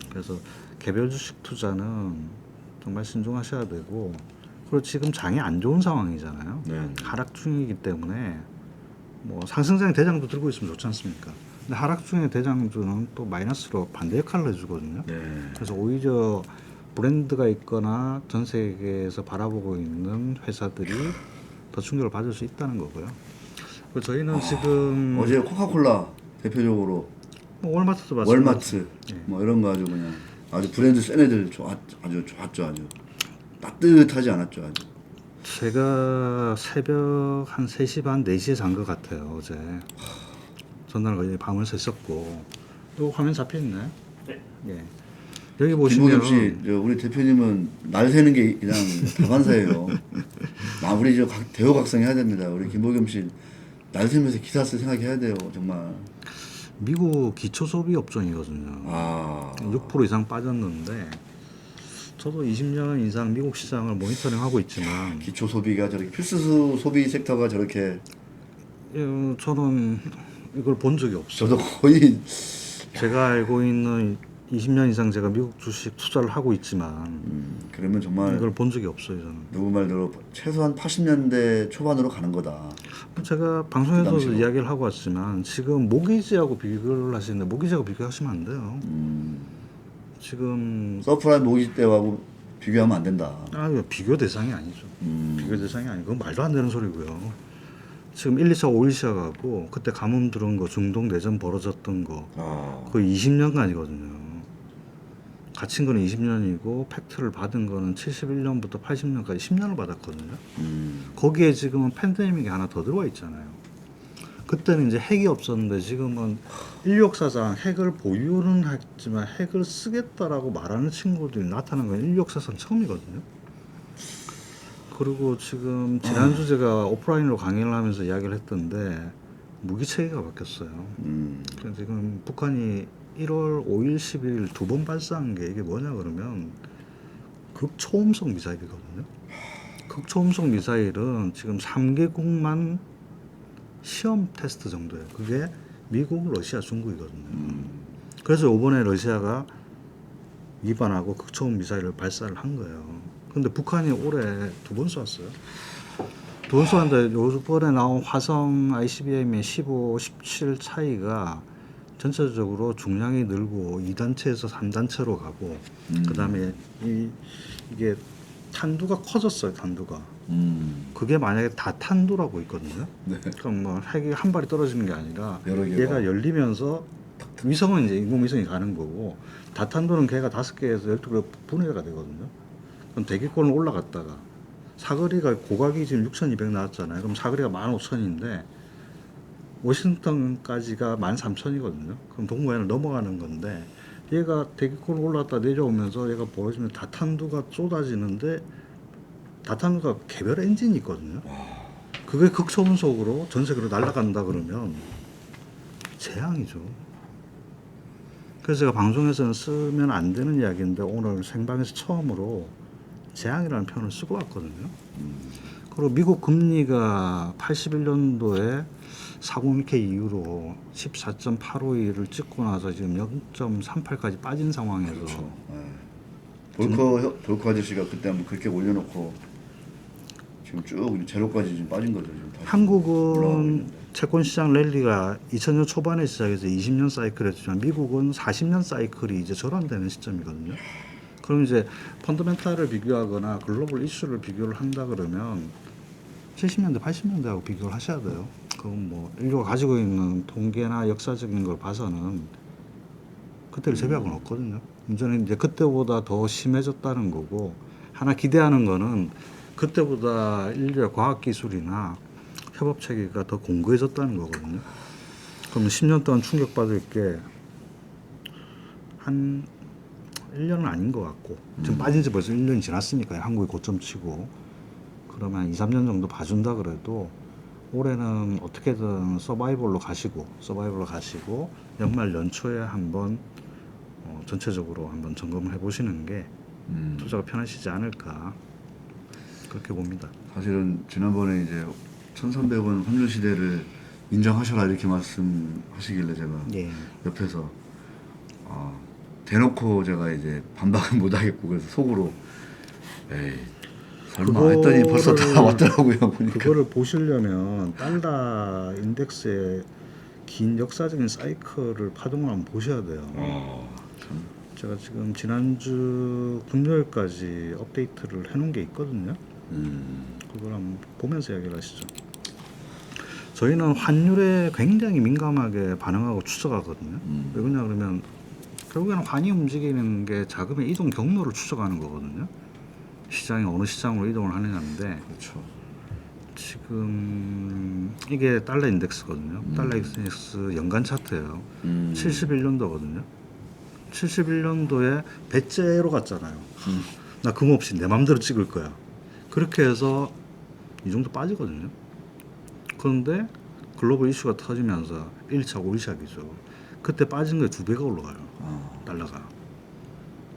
그래서 개별 주식 투자는 정말 신중하셔야 되고, 그리고 지금 장이 안 좋은 상황이잖아요. 네. 하락 중이기 때문에 뭐 상승장의 대장도 들고 있으면 좋지 않습니까? 근데 하락 중의 대장주는 또 마이너스로 반대 역할을 해주거든요. 네. 그래서 오히려 브랜드가 있거나 전 세계에서 바라보고 있는 회사들이 더 충격을 받을 수 있다는 거고요. 그리고 저희는 지금 어제 코카콜라 대표적으로 뭐 월마트도 마찬가지. 월마트 뭐 이런 거 아주 그냥 아주 브랜드 센 애들 아주 좋았죠. 아주 따뜻하지 않았죠. 아주. 제가 새벽 한 3시 반, 4시에 잔 것 같아요, 어제. 전날 거의 밤을 샜었고. 또 화면 잡혀있나요? 네. 예. 여기 보시면. 김보겸 씨, 우리 대표님은 날 새는 게 그냥 다반사예요. 우리 대호각성 해야 됩니다. 우리 김보겸 씨 날 새면서 기사 쓸 생각해야 돼요. 정말. 미국 기초소비 업종이거든요. 6% 이상 빠졌는데 저도 20년 이상 미국 시장을 모니터링하고 있지만 기초 소비가 저렇게 필수 소비 섹터가 저렇게 저는 이걸 본 적이 없어요. 저도 거의 제가 알고 있는 20년 이상 제가 미국 주식 투자를 하고 있지만 그러면 정말 이걸 본 적이 없어요. 저는. 누구 말대로 최소한 80년대 초반으로 가는 거다. 제가 방송에서도 이야기를 하고 왔지만 지금 모기지하고 비교를 하시는데 모기지하고 비교하시면 안 돼요. 지금 서프라임 모기지 때하고 비교하면 안 된다. 비교 대상이 아니죠. 비교 대상이 아니고 그건 말도 안 되는 소리고요. 지금 1, 2차, 5일 시작하고 그때 가뭄 들은 거, 중동 내전 벌어졌던 거 거의 20년간이거든요. 갇힌 거는 20년이고 팩트를 받은 거는 71년부터 80년까지 10년을 받았거든요. 거기에 지금은 팬데믹이 하나 더 들어와 있잖아요. 그때는 이제 핵이 없었는데 지금은 인류 역사상 핵을 보유는 했지만 핵을 쓰겠다라고 말하는 친구들이 나타난 건 인류 역사상 처음이거든요. 그리고 지금 지난주 제가 오프라인으로 강의를 하면서 이야기를 했던데 무기 체계가 바뀌었어요. 그래서 지금 북한이 1월 5일, 11일 2번 발사한 게 이게 뭐냐 그러면 극초음속 미사일이거든요. 극초음속 미사일은 지금 3개국만 시험 테스트 정도예요. 그게 미국, 러시아, 중국이거든요. 그래서 이번에 러시아가 위반하고 극초음 미사일을 발사를 한 거예요. 근데 북한이 올해 2번 쐈어요. 2번 쐈는데 요번에 나온 화성 ICBM의 15, 17 차이가 전체적으로 중량이 늘고 2단체에서 3단체로 가고 그다음에 이게 탄두가 커졌어요. 탄두가. 그게 만약에 다탄두라고 있거든요. 네. 그럼 뭐 핵이 한 발이 떨어지는 게 아니라 여러 개가. 얘가 열리면서 위성은 이제 인공위성이 가는 거고 다탄두는 걔가 5개에서 12개 분해가 되거든요. 그럼 대기권을 올라갔다가 사거리가 고각이 지금 6,200 나왔잖아요. 그럼 사거리가 15,000인데 워싱턴까지가 13,000이거든요. 그럼 동부에는 넘어가는 건데 얘가 대기권을 올라갔다 내려오면서 얘가 보여주면 다탄두가 쏟아지는데 다탄두가 개별 엔진이 있거든요. 그게 극초음속으로 전 세계로 날아간다 그러면 재앙이죠. 그래서 제가 방송에서는 쓰면 안 되는 이야기인데 오늘 생방에서 처음으로 재앙이라는 표현을 쓰고 왔거든요. 그리고 미국 금리가 81년도에 401K 이후로 14.852를 찍고 나서 지금 0.38까지 빠진 상황에서 그렇죠. 볼커 아저씨가 그때 한번 그렇게 올려놓고 지금 쭉 제로까지 지금 빠진 거죠. 지금 다시 올라가고 한국은 있는데. 채권 시장 랠리가 2000년 초반에 시작해서 20년 사이클이었지만 미국은 40년 사이클이 이제 전환되는 시점이거든요. 그럼 이제 펀더멘탈을 비교하거나 글로벌 이슈를 비교를 한다 그러면 70년대, 80년대하고 비교를 하셔야 돼요. 그건 뭐 인류가 가지고 있는 통계나 역사적인 걸 봐서는 그때를 제외할 건 없거든요. 문제는 이제 그때보다 더 심해졌다는 거고, 하나 기대하는 거는 그때보다 인류의 과학 기술이나 협업 체계가 더 공고해졌다는 거거든요. 그러면 10년 동안 충격받을 게 한 1년은 아닌 것 같고, 지금 빠진 지 벌써 1년이 지났으니까요. 한국이 고점 치고. 그러면 한 2, 3년 정도 봐준다 그래도 올해는 어떻게든 서바이벌로 가시고 연말 연초에 한번 전체적으로 한번 점검을 해보시는 게 투자가 편하시지 않을까 그렇게 봅니다. 사실은 지난번에 이제 1,300원 환율 시대를 인정하셔라 이렇게 말씀하시길래 제가 예. 옆에서 대놓고 제가 이제 반박은 못하겠고 그래서 속으로 에이 설마 했더니 벌써 다 왔더라고요. 보니까. 그거를 보시려면 달러 인덱스의 긴 역사적인 사이클을 파동을 한번 보셔야 돼요. 참. 제가 지금 지난주 금요일까지 업데이트를 해놓은 게 있거든요. 그걸 한번 보면서 이야기를 하시죠. 저희는 환율에 굉장히 민감하게 반응하고 추적하거든요. 왜 그러냐 그러면 결국에는 환이 움직이는 게 자금의 이동 경로를 추적하는 거거든요. 시장이 어느 시장으로 이동을 하느냐인데, 그렇죠. 지금 이게 달러 인덱스거든요. 달러 인덱스 연간 차트예요. 71년도거든요. 71년도에 배째로 갔잖아요. 나 금없이 내 맘대로 찍을 거야. 그렇게 해서 이 정도 빠지거든요. 그런데 글로벌 이슈가 터지면서 1차 오일샥이죠. 그때 빠진 게 2배가 올라가요. 달러가.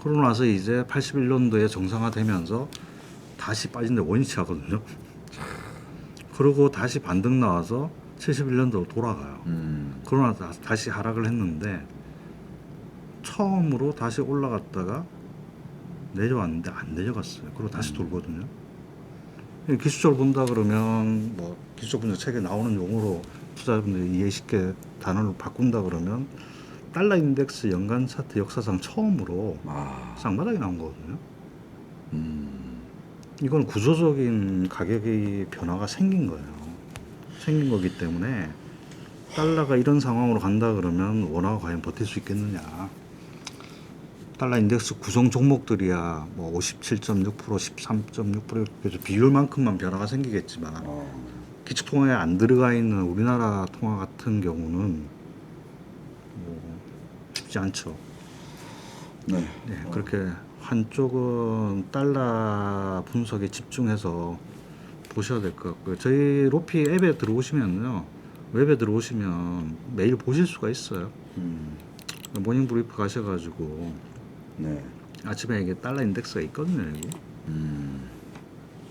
그러고 나서 이제 81년도에 정상화되면서 다시 빠진 데 원위치 하거든요. 그리고 다시 반등 나와서 71년도로 돌아가요. 그러나 다시 하락을 했는데 처음으로 다시 올라갔다가 내려왔는데 안 내려갔어요. 그리고 다시 돌거든요. 기술적으로 본다 그러면 뭐 기술적 분석 책에 나오는 용어로 투자자분들이 이해 쉽게 단어를 바꾼다 그러면 달러 인덱스 연간 차트 역사상 처음으로 쌍바닥이 나온 거거든요. 이건 구조적인 가격의 변화가 생긴 거예요. 생긴 거기 때문에 달러가 이런 상황으로 간다 그러면 원화가 과연 버틸 수 있겠느냐. 달러 인덱스 구성 종목들이야 뭐 57.6%, 13.6% 이렇게 비율만큼만 변화가 생기겠지만 기축통화에 안 들어가 있는 우리나라 통화 같은 경우는 뭐 쉽지 않죠. 네. 네, 그렇게 한쪽은 달러 분석에 집중해서 보셔야 될 것 같고요. 저희 로피 앱에 들어오시면요, 웹에 들어오시면 매일 보실 수가 있어요. 모닝 브리프 가셔가지고 네. 아침에 이게 달러 인덱스가 있거든요, 여기.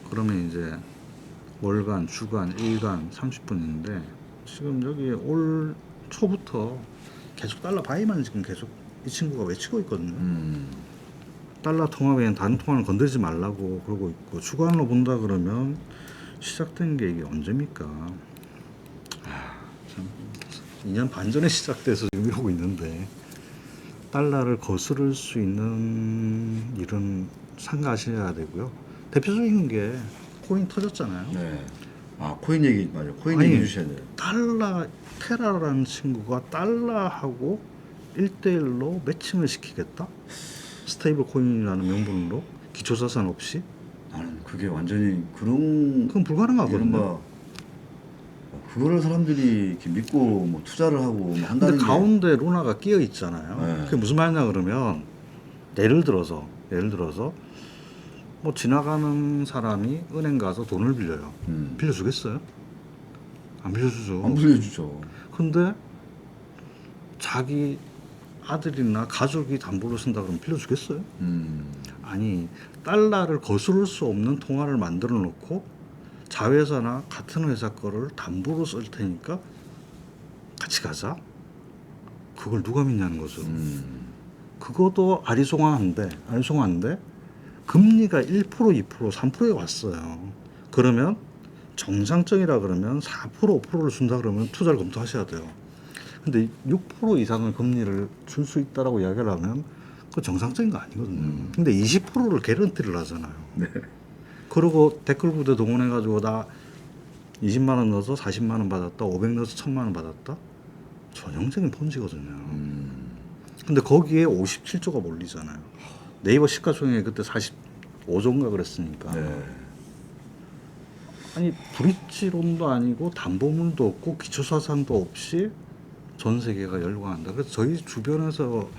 그러면 이제 월간, 주간, 일간, 30분인데 지금 여기 올 초부터 계속 달러 바이만 지금 계속 이 친구가 외치고 있거든요. 달러 통화에는 다른 통화를 건드리지 말라고 그러고 있고, 주간으로 본다 그러면 시작된 게 이게 언제입니까? 참 2년 반 전에 시작돼서 지금 이러고 있는데 달러를 거스를 수 있는 일은 삼가하셔야 되고요. 대표적인 게 코인 터졌잖아요. 네. 코인 얘기 맞아요. 코인 아니, 얘기 해주셔야 돼요. 달러 테라라는 친구가 달러하고 1대1로 매칭을 시키겠다? 스테이블 코인이라는 명분으로 기초자산 없이? 나는 그게 완전히 그런 그건 불가능하거든요. 이른바 그거를 사람들이 이렇게 믿고 뭐 투자를 하고 뭐 한다는 근데 게 가운데 루나가 끼어 있잖아요. 네. 그게 무슨 말이냐 그러면 예를 들어서 뭐 지나가는 사람이 은행 가서 돈을 빌려요. 빌려주겠어요? 안 빌려주죠. 안 불려주죠. 근데 자기 아들이나 가족이 담보로 쓴다 그러면 빌려주겠어요? 아니, 달러를 거스를 수 없는 통화를 만들어 놓고 자회사나 같은 회사 거를 담보로 쓸 테니까 같이 가자. 그걸 누가 믿냐는 거죠. 그것도 아리송한데 금리가 1%, 2%, 3%에 왔어요. 그러면 정상적이라 그러면 4%, 5%를 준다 그러면 투자를 검토하셔야 돼요. 근데 6% 이상의 금리를 줄 수 있다라고 이야기를 하면 그 정상적인 거 아니거든요. 근데 20%를 개런티를 하잖아요. 네. 그리고 댓글 부대 동원해가지고 나 20만 원 넣어서 40만 원 받았다, 500 넣어서 1000만 원 받았다. 전형적인 폰지거든요. 근데 거기에 57조가 몰리잖아요. 네이버 시가총액이 그때 45조인가 그랬으니까. 네. 아니 브릿지론도 아니고 담보물도 없고 기초자산도 없이 전 세계가 열광한다. 그래서 저희 주변에서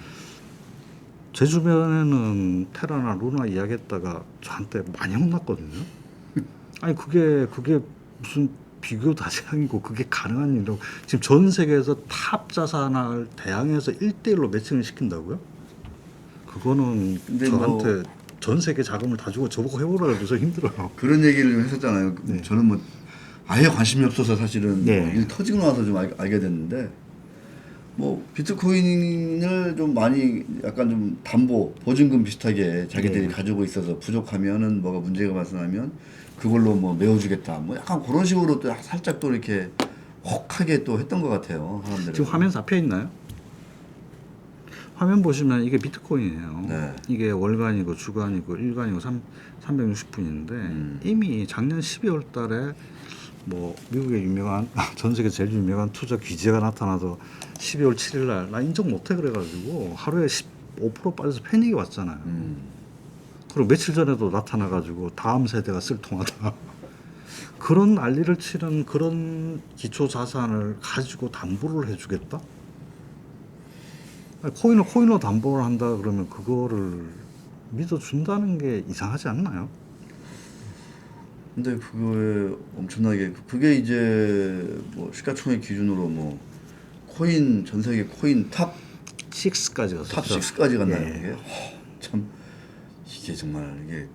제 주변에는 테라나 루나 이야기했다가 저한테 많이 혼났거든요. 아니 그게 무슨 비교 다장이고 그게 가능한 일이라고. 지금 전 세계에서 탑 자산을 대항해서 1대1로 매칭을 시킨다고요? 그거는 근데 저한테 전 세계 자금을 다 주고 저보고 해보라 해도 저 힘들어요. 그런 얘기를 좀 했었잖아요. 네. 저는 뭐 아예 관심이 없어서 사실은 네. 뭐 일 터지고 나서 좀 알게 됐는데 뭐 비트코인을 좀 많이 약간 좀 담보 보증금 비슷하게 자기들이 네. 가지고 있어서 부족하면은 뭐가 문제가 발생하면 그걸로 뭐 메워주겠다 뭐 약간 그런 식으로 또 살짝 또 이렇게 혹하게 또 했던 것 같아요 사람들이. 지금 화면 잡혀 있나요? 화면 보시면 이게 비트코인이에요. 네. 이게 월간이고 주간이고 일간이고 360분인데 이미 작년 12월 달에 뭐 미국의 유명한 전 세계 제일 유명한 투자 규제가 나타나서 12월 7일 날 나 인정 못해 그래가지고 하루에 15% 빠져서 패닉이 왔잖아요. 그리고 며칠 전에도 나타나가지고 다음 세대가 쓸통하다. 그런 난리를 치는 그런 기초 자산을 가지고 담보를 해주겠다? 아니, 코인으로 담보를 한다 그러면 그거를 믿어준다는 게 이상하지 않나요? 근데 그거에 엄청나게 그게 이제 뭐 시가총액 기준으로 뭐 코인 전 세계 코인 탑 6까지 갔었죠. 탑 6까지 간다는 예. 게 참 이게 정말 이게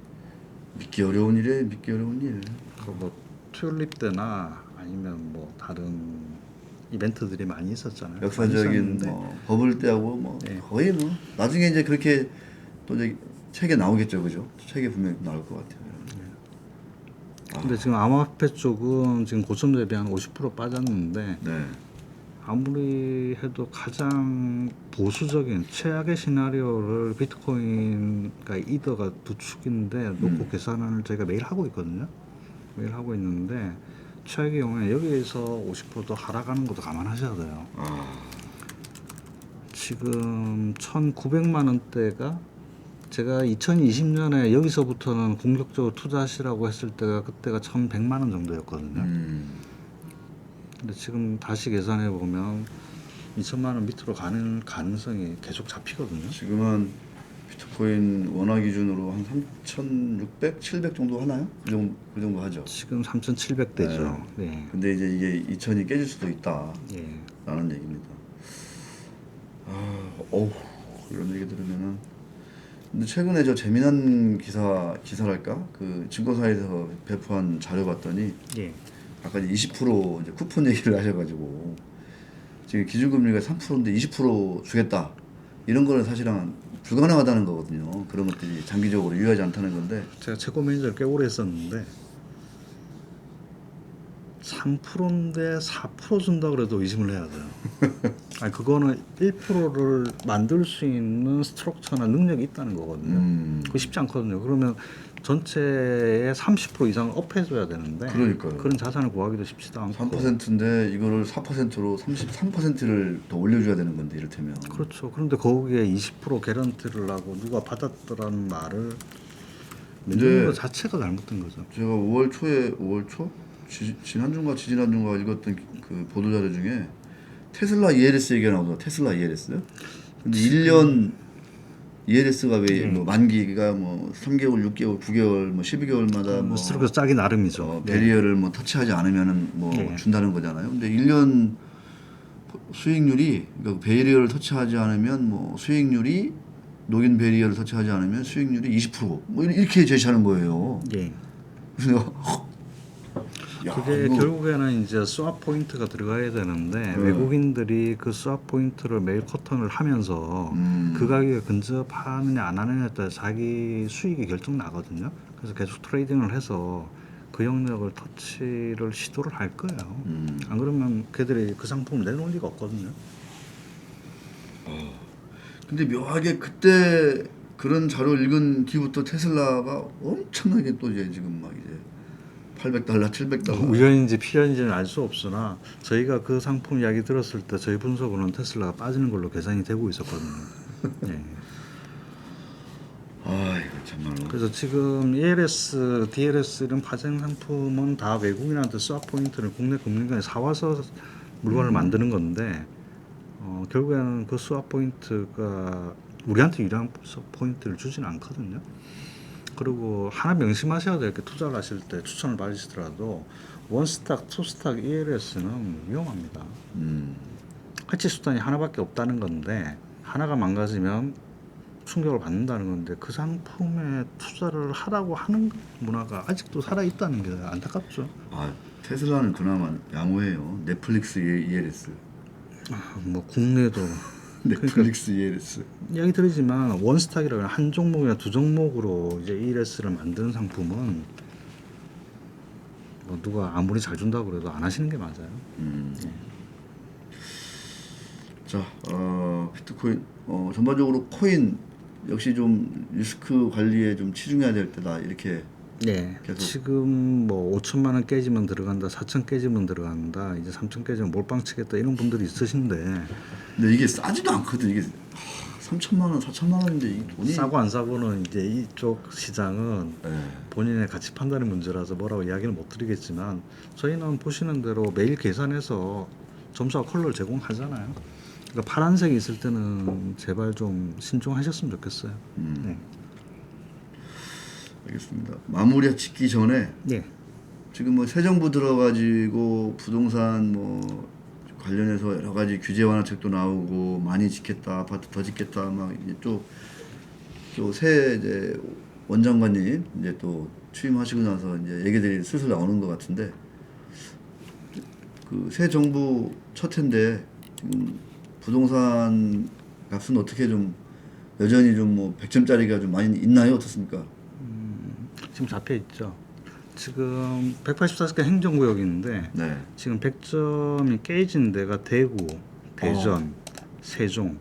믿기 어려운 일이에요. 믿기 어려운 일. 뭐 튤립 때나 아니면 뭐 다른 이벤트들이 많이 있었잖아요. 많이 역사적인 있었는데 뭐 버블 때하고 뭐 네. 거의 뭐 나중에 이제 그렇게 또 이제 책에 나오겠죠, 그죠? 책에 분명히 나올 것 같아요. 근데 지금 암호화폐 쪽은 지금 고점 대비 한 50% 빠졌는데 네. 아무리 해도 가장 보수적인 최악의 시나리오를 비트코인과 이더가 두 축인데 놓고 계산을 저희가 매일 하고 있거든요. 매일 하고 있는데 최악의 경우에 여기에서 50%더 하락하는 것도 감안하셔야 돼요. 지금 1,900만 원대가 제가 2020년에 여기서부터는 공격적으로 투자하시라고 했을 때가 그때가 1,100만 원 정도였거든요. 근데 지금 다시 계산해 보면 2천만 원 밑으로 가는 가능성이 계속 잡히거든요. 지금은 비트코인 원화 기준으로 한 3,600, 700 정도 하나요? 그 정도 하죠. 지금 3,700대죠. 네. 근데 이제 이게 2,000이 깨질 수도 있다라는 예. 얘기입니다. 어우 이런 얘기 들으면은 근데 최근에 저 재미난 기사랄까 그 증권사에서 배포한 자료 봤더니 예. 아까 이제 20% 이제 쿠폰 얘기를 하셔가지고 지금 기준금리가 3%인데 20% 주겠다 이런 거는 사실은 불가능하다는 거거든요. 그런 것들이 장기적으로 유효하지 않다는 건데 제가 채권 매니저를 꽤 오래 했었는데 3%인데 4% 준다 그래도 의심을 해야 돼요. 아니 그거는 1%를 만들 수 있는 스트럭처나 능력이 있다는 거거든요. 그거 쉽지 않거든요. 그러면 전체의 30% 이상을 업해줘야 되는데 그러니까요. 그런 자산을 구하기도 쉽지도 않고 3%인데 이거를 4%로 33%를 더 올려줘야 되는 건데 이를테면 그렇죠. 그런데 거기에 20% 개런티를 하고 누가 받았더라는 말을 믿는 것 자체가 잘못된 거죠. 제가 5월 초? 지난주인가 지지난주인가 읽었던 그 보도자료 중에 테슬라 ELS 얘기가 나오더라고요. 테슬라 ELS. 근데 1년 ELS가 왜 뭐 만기가 뭐 3개월, 6개월, 9개월, 뭐 12개월마다 뭐 스트럭처 짜기 나름이죠. 베리어를 뭐 터치하지 않으면은 뭐 네. 준다는 거잖아요. 근데 1년 수익률이 그러니까 베리어를 터치하지 않으면 뭐 수익률이 녹인 베리어를 터치하지 않으면 수익률이 20%뭐 이렇게 제시하는 거예요. 예. 그래서 야, 그게 이거 결국에는 이제 스왑 포인트가 들어가야 되는데 외국인들이 그 스왑 포인트를 매일 커팅을 하면서 그 가격에 근접하느냐 안 하느냐에 따라 자기 수익이 결정 나거든요. 그래서 계속 트레이딩을 해서 그 영역을 터치를 시도를 할 거예요. 안 그러면 걔들이 그 상품을 내놓을 리가 없거든요. 근데 묘하게 그때 그런 자료 읽은 뒤부터 테슬라가 엄청나게 또 이제 지금 막 이제 $800, $700. 우연인지 필연인지는 알 수 없으나 저희가 그 상품 이야기 들었을 때 저희 분석으로는 테슬라가 빠지는 걸로 계산이 되고 있었거든요. 예. 아 이거 정말로. 그래서 지금 ELS, DLS 이런 파생 상품은 다 외국인한테 스왑 포인트를 국내 금융권에 사와서 물건을 만드는 건데 결국에는 그 스왑 포인트가 우리한테 유리한 스왑 포인트를 주지는 않거든요. 그리고 하나 명심하셔야 될 게 투자를 하실 때 추천을 받으시더라도 원스탁, 투스탁, ELS는 위험합니다. 해치 수단이 하나밖에 없다는 건데 하나가 망가지면 충격을 받는다는 건데 그 상품에 투자를 하라고 하는 문화가 아직도 살아있다는 게 안타깝죠. 아 테슬라는 그나마 양호해요. 넷플릭스 ELS. 뭐 국내도 넷플릭스 ELS. 이야기 드리지만 원스탁이라는 한 종목이나 두 종목으로 이제 ELS를 만드는 상품은 뭐 누가 아무리 잘 준다고 그래도 안 하시는 게 맞아요. 자, 비트코인 전반적으로 코인 역시 좀 리스크 관리에 좀 치중해야 될 때다 이렇게. 네. 계속. 지금 뭐 5천만 원 깨지면 들어간다, 4천 깨지면 들어간다, 이제 3천 깨지면 몰빵 치겠다 이런 분들이 있으신데 근데 이게 싸지도 않거든. 이게 3천만 원, 4천만 원인데 이 돈이 싸고 안 싸고는 이제 이쪽 시장은 네. 본인의 가치 판단의 문제라서 뭐라고 이야기를 못 드리겠지만 저희는 보시는 대로 매일 계산해서 점수와 컬러를 제공하잖아요. 그러니까 파란색이 있을 때는 제발 좀 신중하셨으면 좋겠어요. 네. 알겠습니다. 마무리 짓기 전에 네. 지금 뭐 새 정부 들어가지고 부동산 뭐 관련해서 여러 가지 규제 완화책도 나오고 많이 짓겠다, 아파트 더 짓겠다 막 이제 또새 이제 원장관님 이제 또 취임하시고 나서 이제 얘기들이 슬슬 나오는 것 같은데 그 새 정부 첫 해인데 지금 부동산 값은 어떻게 좀 여전히 좀 뭐 100점짜리가 좀 많이 있나요? 어떻습니까? 지금 잡혀 있죠. 지금 184개 행정구역이 있는데 네. 지금 100점이 깨진 데가 대구, 대전, 세종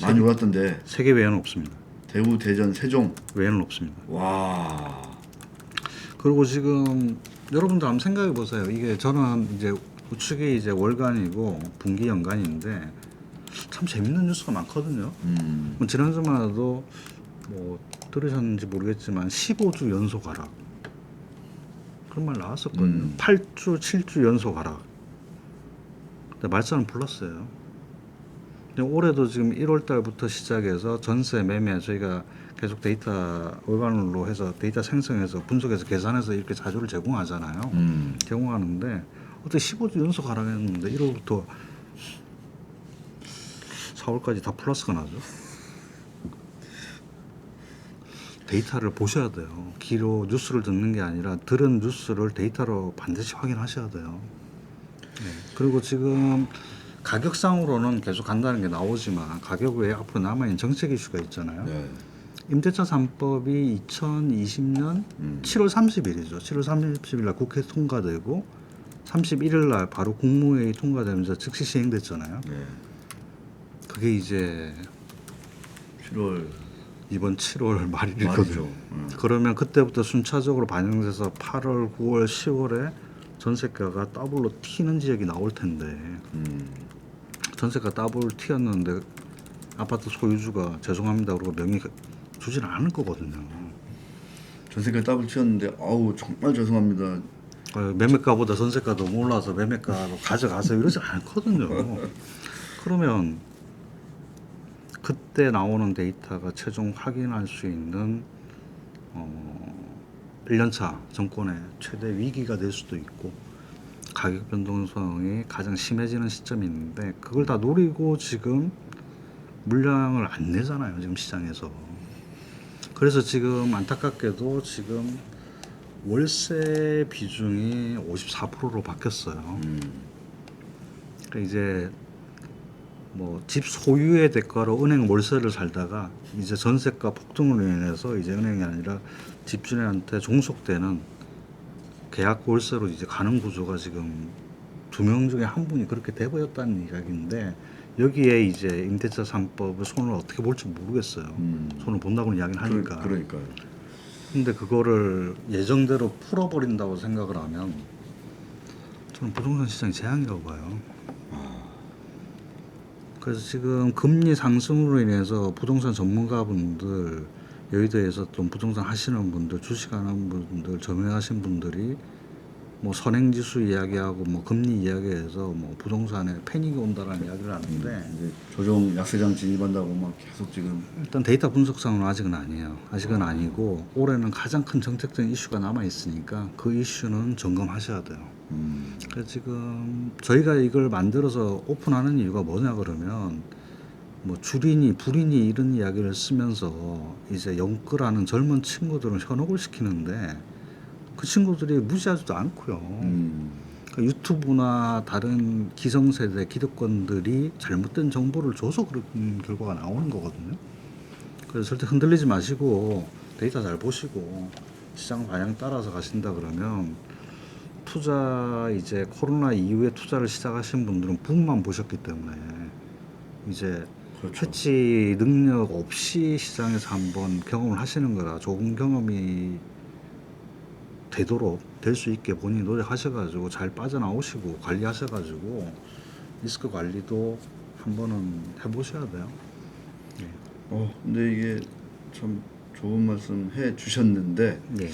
많이 올랐던데 세 개 외에는 없습니다. 대구, 대전, 세종. 외에는 없습니다. 와. 그리고 지금 여러분들 한번 생각해 보세요. 이게 저는 이제 우측이 이제 월간이고 분기 연간인데 참 재밌는 뉴스가 많거든요. 뭐 지난주만 해도 뭐 들으셨는지 모르겠지만 15주 연속 하락 그런 말 나왔었거든요. 8주, 7주 연속 하락. 근데 말씀은 불렀어요. 근데 올해도 지금 1월 달부터 시작해서 전세, 매매 저희가 계속 데이터 월간으로 해서 데이터 생성해서 분석해서 계산해서 이렇게 자료를 제공하잖아요. 제공하는데 어떻게 15주 연속 하락했는데 1월부터 4월까지 다 플러스가 나죠. 데이터를 보셔야 돼요. 귀로 뉴스를 듣는 게 아니라 들은 뉴스를 데이터로 반드시 확인하셔야 돼요. 네. 그리고 지금 가격상으로는 계속 간다는 게 나오지만 가격 외에 앞으로 남아있는 정책 이슈가 있잖아요. 네. 임대차 3법이 2020년 7월 30일이죠. 7월 30일 날 국회 통과되고 31일 날 바로 국무회의 통과되면서 즉시 시행됐잖아요. 네. 그게 이제 7월 이번 7월 말일이거든요. 말이죠. 그러면 그때부터 순차적으로 반영돼서 8월, 9월, 10월에 전세가가 더블로 튀는 지역이 나올 텐데 전세가 더블 튀었는데 아파트 소유주가 죄송합니다 그러고 명의 주지는 않을 거거든요. 전세가 더블 튀었는데 아우 정말 죄송합니다. 매매가보다 전세가 너무 올라서 매매가로 가져가서 이러지 않거든요. 그러면 그때 나오는 데이터가 최종 확인할 수 있는 1년차 정권의 최대 위기가 될 수도 있고 가격 변동성이 가장 심해지는 시점이 있는데 그걸 다 노리고 지금 물량을 안 내잖아요. 지금 시장에서. 그래서 지금 안타깝게도 지금 월세 비중이 54%로 바뀌었어요. 그러니까 이제 뭐 집 소유의 대가로 은행 월세를 살다가 이제 전세가 폭등으로 인해서 이제 은행이 아니라 집주인한테 종속되는 계약 월세로 이제 가는 구조가 지금 2명 중에 한 분이 그렇게 돼버렸다는 이야기인데 여기에 이제 임대차 3법을 손을 어떻게 볼지 모르겠어요. 손을 본다고는 이야기는 하니까. 그러니까요. 근데 그거를 예정대로 풀어버린다고 생각을 하면 저는 부동산 시장이 재앙이라고 봐요. 그래서 지금 금리 상승으로 인해서 부동산 전문가분들, 여의도에서 좀 부동산 하시는 분들, 주식하는 분들, 점유하신 분들이 뭐 선행지수 이야기하고 뭐 금리 이야기해서 뭐 부동산에 패닉이 온다라는 이야기를 하는데 이제 조정 약세장 진입한다고 막 계속 지금 일단 데이터 분석상으로는 아직은 아니에요. 아직은 아니고 올해는 가장 큰 정책적인 이슈가 남아 있으니까 그 이슈는 점검하셔야 돼요. 그래서 지금 저희가 이걸 만들어서 오픈하는 이유가 뭐냐 그러면 뭐 줄이니 불이니 이런 이야기를 쓰면서 이제 영끌하는 젊은 친구들은 현혹을 시키는데 그 친구들이 무시하지도 않고요. 그러니까 유튜브나 다른 기성세대 기득권들이 잘못된 정보를 줘서 그런 결과가 나오는 거거든요. 그래서 절대 흔들리지 마시고 데이터 잘 보시고 시장 방향 따라서 가신다 그러면 투자 이제 코로나 이후에 투자를 시작하신 분들은 붐만 보셨기 때문에 이제 그렇죠. 캐치 능력 없이 시장에서 한번 경험을 하시는 거라 좋은 경험이 되도록 될 수 있게 본인이 노력하셔가지고 잘 빠져나오시고 관리하셔가지고 리스크 관리도 한번은 해보셔야 돼요. 근데 이게 참 좋은 말씀 해 주셨는데 네.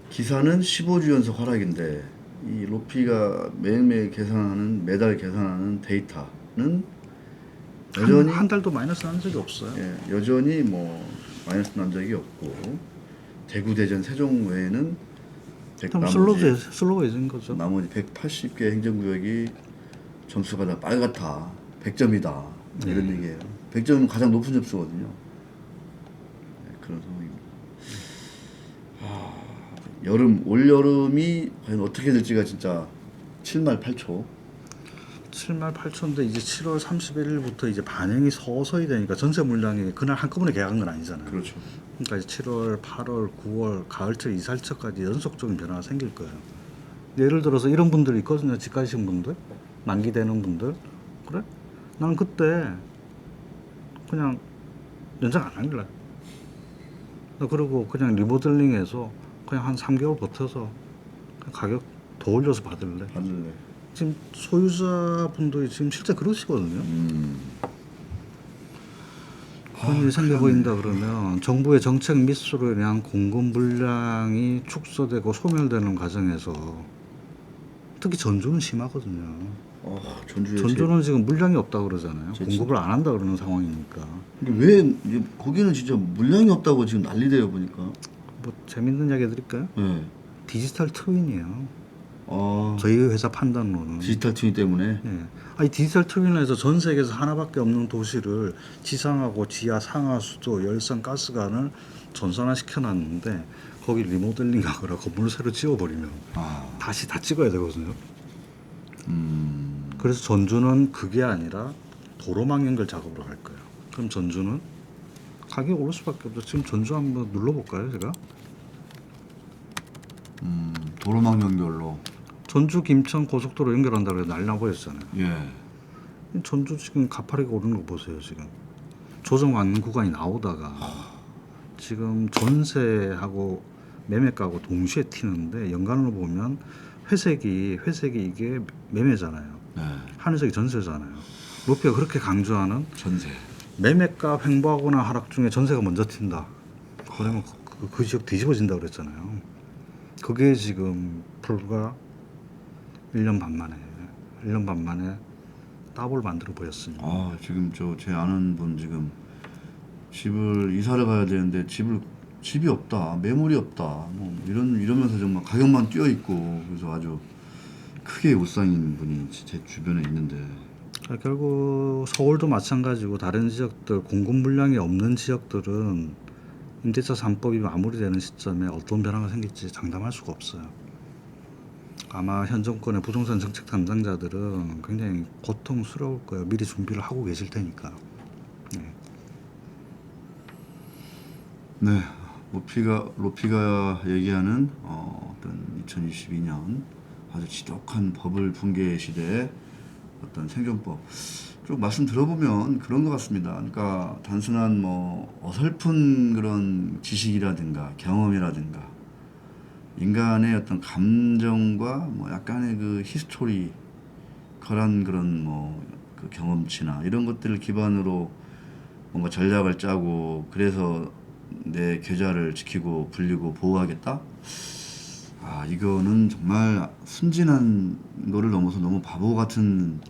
기사는 15주 연속 하락인데 이 로피가 매일매일 계산하는 매달 계산하는 데이터는 여전히 한 달도 마이너스 난 적이 없어요. 여전히 뭐 마이너스 난 적이 없고 대구 대전 세종 외에는 좀 슬로우해진 거죠. 나머지 180개 행정구역이 점수가 다 빨갛다 100점이다 이런 얘기예요. 100점은 가장 높은 점수거든요. 그런 상황입니다. 올 여름이 과연 어떻게 될지가 진짜 7말 8초. 7말 8초인데 이제 7월 31일부터 이제 반영이 서서히 되니까 전세 물량이 그날 한꺼번에 계약한 건 아니잖아요. 그렇죠. 그러니까 이제 7월, 8월, 9월, 가을철, 이살철까지 연속적인 변화가 생길 거예요. 예를 들어서 이런 분들이 있거든요. 집 가신 분들, 만기 되는 분들. 그래? 나는 그때 그냥 연장 안 할래. 나 그리고 그냥 리모델링해서 그냥 한 3개월 버텨서 그냥 가격 더 올려서 받을래. 지금 소유자분들이 지금 실제 그러시거든요. 그런 일이 생겨 보인다 그러면 정부의 정책 미스로 인한 공급 물량이 축소되고 소멸되는 과정에서 특히 전주는 심하거든요. 전주는 지금 물량이 없다 그러잖아요. 공급을 안 한다 그러는 상황이니까. 근데 왜 거기는 진짜 물량이 없다고 지금 난리돼요 보니까. 뭐 재밌는 이야기 해드릴까요? 네. 디지털 트윈이에요. 저희 회사 판단으로는 디지털 트윈 때문에. 아니 디지털 트윈에서 전 세계에서 하나밖에 없는 도시를 지상하고 지하, 상하, 수도, 열선, 가스관을 전산화 시켜놨는데 거기 리모델링하거나 건물을 새로 지어버리면 다시 다 찍어야 되거든요. 그래서 전주는 그게 아니라 도로망 연결 작업으로 갈 거예요. 그럼 전주는 가격이 오를 수밖에 없죠. 지금 전주 한번 눌러볼까요, 제가? 도로망 연결로. 전주 김천 고속도로 연결한다고 해서 난리 나버렸잖아요. 예. 전주 지금 가파르게 오르는 거 보세요. 지금 조정받는 구간이 나오다가 지금 전세하고 매매가하고 동시에 튀는데 연간으로 보면 회색이 이게 매매잖아요. 하늘색이 전세잖아요. 로피가 그렇게 강조하는 전세. 매매가 횡보하거나 하락 중에 전세가 먼저 튄다. 그러면 그 지역 뒤집어진다 그랬잖아요. 그게 지금 불과 1년 반 만에 더블 만들어 보였습니다. 지금 제 아는 분 지금 집을 이사를 가야 되는데 집이 없다, 매물이 없다, 뭐 이러면서 정말 가격만 뛰어 있고 그래서 아주 크게 울상인 분이 제 주변에 있는데. 결국 서울도 마찬가지고 다른 지역들 공급 물량이 없는 지역들은 임대차 3법이 마무리되는 시점에 어떤 변화가 생길지 장담할 수가 없어요. 아마 현 정권의 부동산 정책 담당자들은 굉장히 고통스러울 거예요. 미리 준비를 하고 계실 테니까. 네, 로피가 얘기하는 어떤 2022년 아주 지독한 버블 붕괴 시대에 어떤 생존법 쭉 말씀 들어보면 그런 것 같습니다. 그러니까 단순한 뭐 어설픈 그런 지식이라든가 경험이라든가 인간의 어떤 감정과 뭐 약간의 그 히스토리 그런 뭐 그 경험치나 이런 것들을 기반으로 뭔가 전략을 짜고 그래서 내 계좌를 지키고 불리고 보호하겠다? 아, 이거는 정말 순진한 거를 넘어서 너무 바보 같은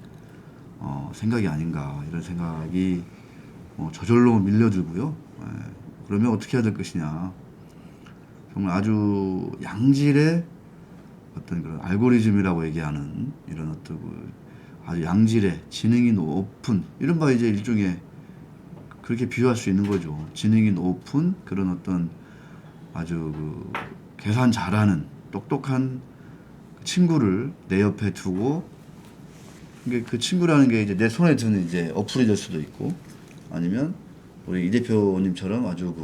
생각이 아닌가 이런 생각이 저절로 밀려들고요. 예, 그러면 어떻게 해야 될 것이냐. 정말 아주 양질의 어떤 그런 알고리즘이라고 얘기하는 이런 어떤 그 아주 양질의 지능이 높은 이른바 이제 일종의 그렇게 비유할 수 있는 거죠. 지능이 높은 그런 어떤 아주 그 계산 잘하는 똑똑한 친구를 내 옆에 두고 이게 그 친구라는 게 이제 내 손에 드는 이제 어플이 될 수도 있고 아니면 우리 이 대표님처럼 아주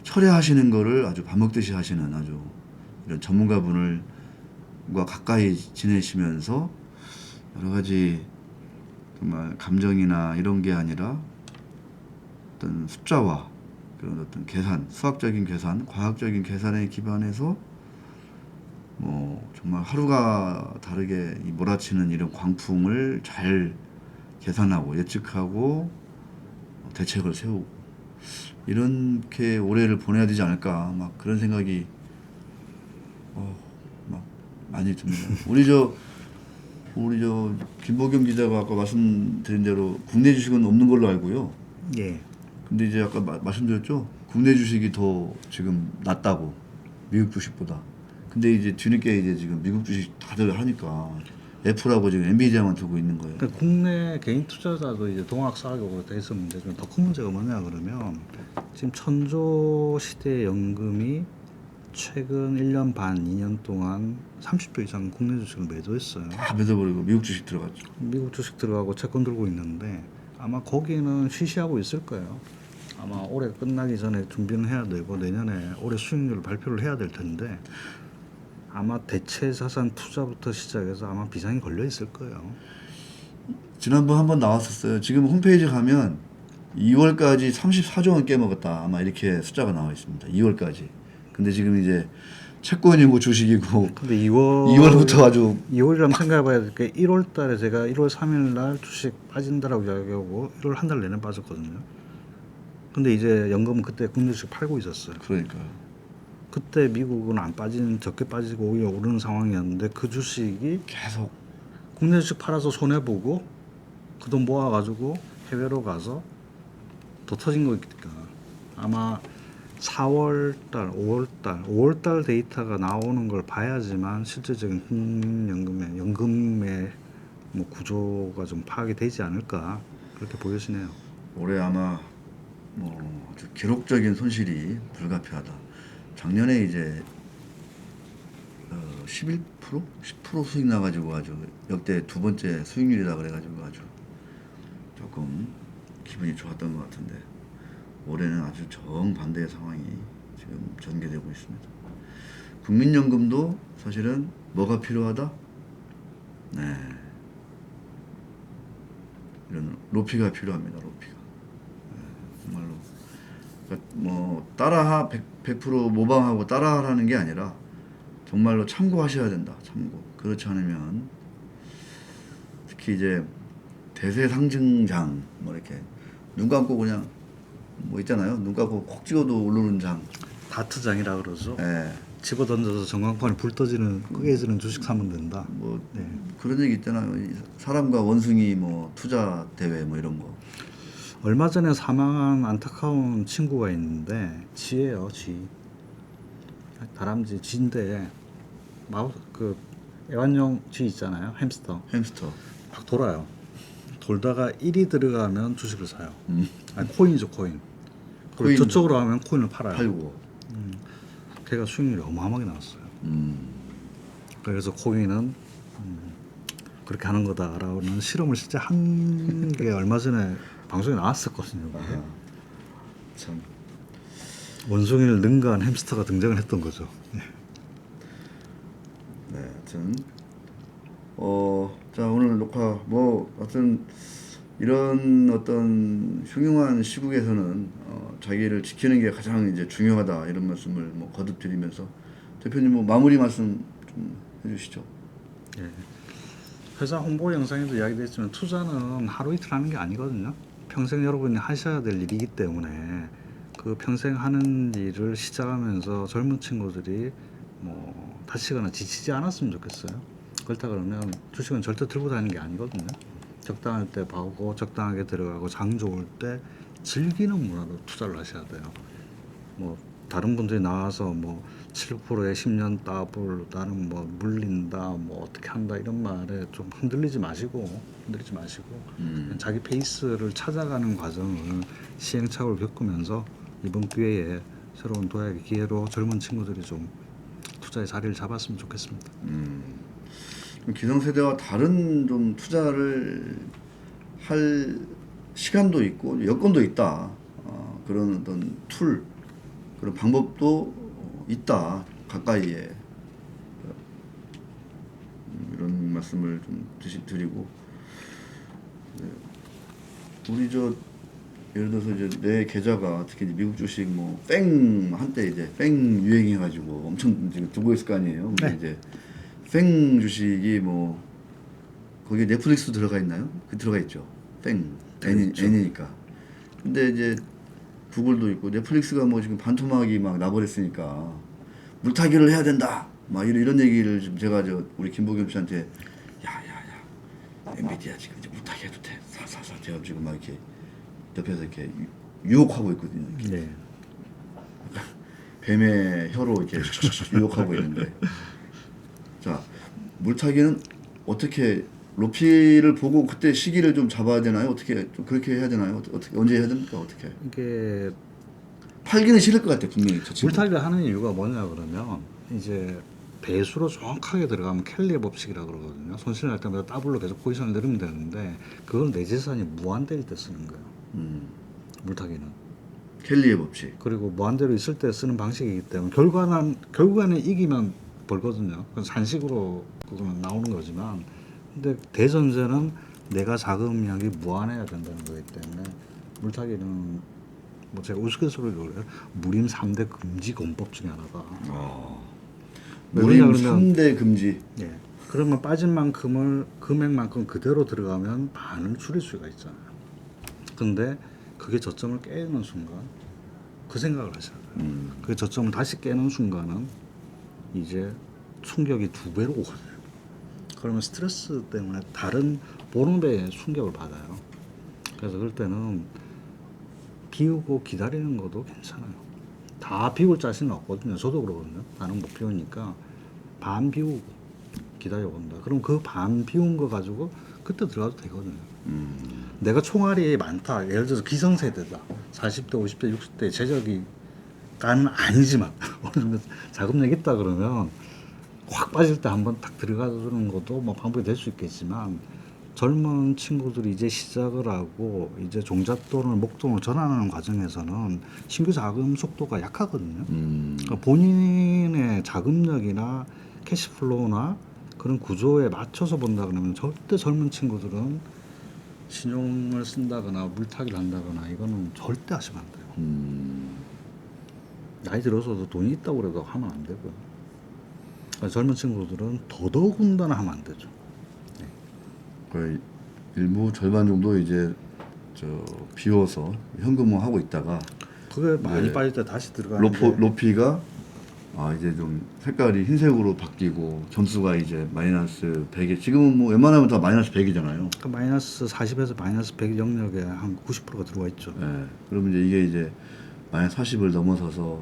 철회하시는 거를 아주 밥 먹듯이 하시는 아주 이런 전문가분과 가까이 지내시면서 여러 가지 정말 감정이나 이런 게 아니라 어떤 숫자와 그런 어떤 계산, 수학적인 계산, 과학적인 계산에 기반해서 뭐 정말 하루가 다르게 이 몰아치는 이런 광풍을 잘 계산하고 예측하고 대책을 세우고 이렇게 올해를 보내야 되지 않을까 막 그런 생각이 막 많이 듭니다. 우리 저 김보경 기자가 아까 말씀드린 대로 국내 주식은 없는 걸로 알고요. 예. 근데 이제 아까 말씀드렸죠. 국내 주식이 더 지금 낫다고 미국 주식보다. 근데 이제 뒤늦게 이제 지금 미국 주식 다들 하니까 애플하고 지금 엔비디아만 두고 있는 거예요. 그러니까 국내 개인 투자자도 이제 동학 사격으로 돼 있는 문제지만 더 큰 문제가 뭐냐 그러면 지금 천조 시대 연금이 최근 1년 반, 2년 동안 30조 이상 국내 주식을 매도했어요. 다 매도버리고 미국 주식 들어갔죠. 미국 주식 들어가고 채권 들고 있는데 아마 거기는 쉬쉬하고 있을 거예요. 아마 올해 끝나기 전에 준비는 해야 되고 내년에 올해 수익률 발표를 해야 될 텐데 아마 대체 자산 투자부터 시작해서 아마 비상이 걸려 있을 거예요. 지난번 한번 나왔었어요. 지금 홈페이지 가면 2월까지 34조 원 깨먹었다. 아마 이렇게 숫자가 나와 있습니다. 2월까지. 근데 지금 이제 채권이고 주식이고 근데 2월부터 아주 2월이라면 생각해봐야 될 게 1월 달에 제가 1월 3일 날 주식 빠진다라고 이야기하고 1월 한 달 내내 빠졌거든요. 근데 이제 연금은 그때 국내 주식 팔고 있었어요. 그러니까요. 그때 미국은 안 빠지는 적게 빠지고 오히려 오르는 상황이었는데 그 주식이 계속 국내 주식 팔아서 손해 보고 그 돈 모아가지고 해외로 가서 더 터진 거니까 아마 4월달, 5월달 데이터가 나오는 걸 봐야지만 실질적인 연금의 뭐 구조가 좀 파악이 되지 않을까 그렇게 보여지네요. 올해 아마 뭐 아주 기록적인 손실이 불가피하다. 작년에 이제 11%, 10% 수익 나가지고 아주 역대 두 번째 수익률이다 그래가지고 아주 조금 기분이 좋았던 것 같은데 올해는 아주 정반대의 상황이 지금 전개되고 있습니다. 국민연금도 사실은 뭐가 필요하다? 네, 이런 로피가 필요합니다. 로피가. 정말로 그러니까 뭐 따라하 100% 모방하고 따라하라는 게 아니라 정말로 참고하셔야 된다. 참고. 그렇지 않으면 특히 이제 대세 상승장 뭐 이렇게 눈 감고 그냥 뭐 있잖아요. 눈 감고 콕 찍어도 오르는 장. 다트장이라 그러죠. 예. 집어 던져서 전광판이 불 떠지는 끄개지는 주식 사면 된다. 뭐 네. 그런 얘기 있잖아요. 이 사람과 원숭이 뭐 투자 대회 뭐 이런 거. 얼마 전에 사망한 안타까운 친구가 있는데 쥐예요, 쥐. 다람쥐 쥐인데 그 애완용 쥐 있잖아요, 햄스터. 햄스터. 막 돌아요. 돌다가 1이 들어가면 주식을 사요. 아니, 코인이죠, 코인. 그리고 코인. 저쪽으로 하면 코인을 팔아요. 팔고. 걔가 수익률이 어마어마하게 나왔어요. 그래서 코인은 그렇게 하는 거다라는 실험을 실제 한 게 얼마 전에 방송에 나왔었거든요. 그게. 참. 원숭이를 능가한 햄스터가 등장을 했던 거죠. 네, 하여튼 자 오늘 녹화 뭐 어떤 이런 어떤 흉흉한 시국에서는 자기를 지키는 게 가장 이제 중요하다 이런 말씀을 뭐 거듭 드리면서 대표님 뭐 마무리 말씀 좀 해주시죠. 예. 회사 홍보 영상에도 이야기됐지만 투자는 하루 이틀 하는 게 아니거든요. 평생 여러분이 하셔야 될 일이기 때문에 그 평생 하는 일을 시작하면서 젊은 친구들이 뭐 다치거나 지치지 않았으면 좋겠어요. 그렇다 그러면 주식은 절대 들고 다니는 게 아니거든요. 적당할 때 봐오고 적당하게 들어가고 장 좋을 때 즐기는 문화로 투자를 하셔야 돼요. 뭐 다른 분들이 나와서 뭐 7%에 10년 따블 나는 뭐 물린다 뭐 어떻게 한다 이런 말에 좀 흔들리지 마시고 그냥 자기 페이스를 찾아가는 과정을 시행착오를 겪으면서 이번 기회에 새로운 도약의 기회로 젊은 친구들이 좀 투자의 자리를 잡았으면 좋겠습니다. 기성세대와 다른 좀 투자를 할 시간도 있고 여건도 있다. 그런 어떤 툴 그런 방법도 있다 가까이에 이런 말씀을 좀 드리고 우리 저 예를 들어서 이제 내 계좌가 특히 이제 미국 주식 뭐 뺑 한때 이제 뺑 유행해가지고 엄청 지금 두고 있을 거 아니에요. 근데 네. 이제 뺑 주식이 뭐 거기에 넷플릭스 들어가 있나요? 그 들어가 있죠. 뺑 N이니까. 근데 이제 구글도 있고 넷플릭스가 뭐 지금 반토막이 막 나버렸으니까 물타기를 해야 된다. 막 이런 얘기를 지금 제가 저 우리 김보겸 씨한테 야야야 엔비디아 지금 이제 물타기 해도 돼. 사사사 제가 지금 막 이렇게 옆에서 이렇게 유혹하고 있거든요. 이렇게. 네. 뱀의 혀로 이렇게 유혹하고 있는데 자 물타기는 어떻게 로피를 보고 그때 시기를 좀 잡아야 되나요? 어떻게 좀 그렇게 해야 되나요? 어떻게 언제 해야 됩니까? 어떻게? 이게 팔기는 싫을 것 같아 분명히 저 친구. 물타기를 하는 이유가 뭐냐 그러면 이제 배수로 정확하게 들어가면 켈리의 법칙이라고 그러거든요. 손실 날 때마다 더블로 계속 포지션을 늘리면 되는데 그건 내 재산이 무한대일 때 쓰는 거예요. 물타기는. 켈리의 법칙. 그리고 무한대로 있을 때 쓰는 방식이기 때문에 결국에는 이기면 벌거든요. 그건 산식으로 그거는 나오는 거지만 근데 대전제는 내가 자금력이 무한해야 된다는 거기 때문에 물타기는 뭐 제가 우스갯소리로 그래요. 무림 3대 금지 공법 중에 하나가. 무림 왜냐 그러면 3대 금지. 예. 그러면 빠진 만큼을 금액만큼 그대로 들어가면 반을 줄일 수가 있잖아요. 근데 그게 저점을 깨는 순간 그 생각을 하셔야 돼요. 그 저점을 다시 깨는 순간은 이제 충격이 2배로 오거든요. 그러면 스트레스 때문에 다른 보는 배의 충격을 받아요. 그래서 그럴 때는 비우고 기다리는 것도 괜찮아요. 다 비울 자신은 없거든요. 저도 그러거든요. 나는 못 비우니까 반 비우고 기다려본다. 그럼 그 반 비운 거 가지고 그때 들어가도 되거든요. 내가 총알이 많다. 예를 들어서 기성세대다. 40대, 50대, 60대 재적이가는 아니지만 어느 정도 자금력 있다 그러면 확 빠질 때 한번 딱 들어가주는 것도 뭐 방법이 될 수 있겠지만 젊은 친구들이 이제 시작을 하고 이제 종잣돈을 목돈을 전환하는 과정에서는 신규 자금 속도가 약하거든요. 그러니까 본인의 자금력이나 캐시플로우나 그런 구조에 맞춰서 본다 그러면 절대 젊은 친구들은 신용을 쓴다거나 물타기를 한다거나 이거는 절대 하시면 안 돼요. 나이 들어서도 돈이 있다고 그래도 하면 안 되고요. 그러니까 젊은 친구들은 더더군다나 하면 안 되죠. 거의 일부 절반 정도 이제 저 비워서 현금화하고 있다가 그게 많이 네. 빠질 때 다시 들어가는 게 로피가 이제 좀 색깔이 흰색으로 바뀌고 점수가 이제 마이너스 100에 지금은 뭐 웬만하면 다 마이너스 100이잖아요. 그 마이너스 40에서 마이너스 100 영역에 한 90%가 들어와 있죠. 네. 그러면 이제 이게 이제 마이너스 40을 넘어서서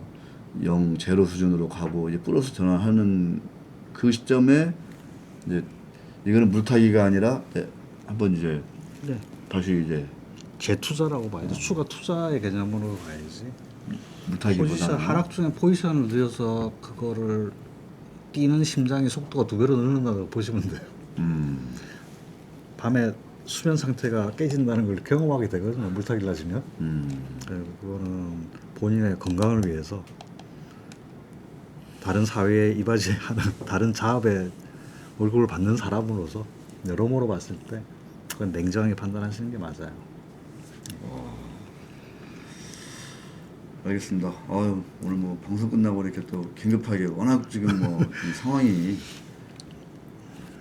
0, 제로 수준으로 가고 이제 플러스 전환하는 그 시점에 이제 이거는 물타기가 아니라 한번 이제 네. 다시 이제 재투자라고 봐야죠. 추가 투자의 개념으로 봐야지. 포지션 물타기보다는 하락 중에 포지션을 늘려서 그거를 뛰는 심장의 속도가 2배로 늘어난다고 보시면 돼요. 밤에 수면 상태가 깨진다는 걸 경험하게 되거든요. 물타기를 하시면. 그리고 그거는 본인의 건강을 위해서 다른 사회에 이바지하는 다른 자업에 월급을 받는 사람으로서 여러모로 봤을 때 그건 냉정하게 판단하시는 게 맞아요. 알겠습니다. 아유, 오늘 뭐 방송 끝나고 이렇게 또 긴급하게 워낙 지금 뭐 이 상황이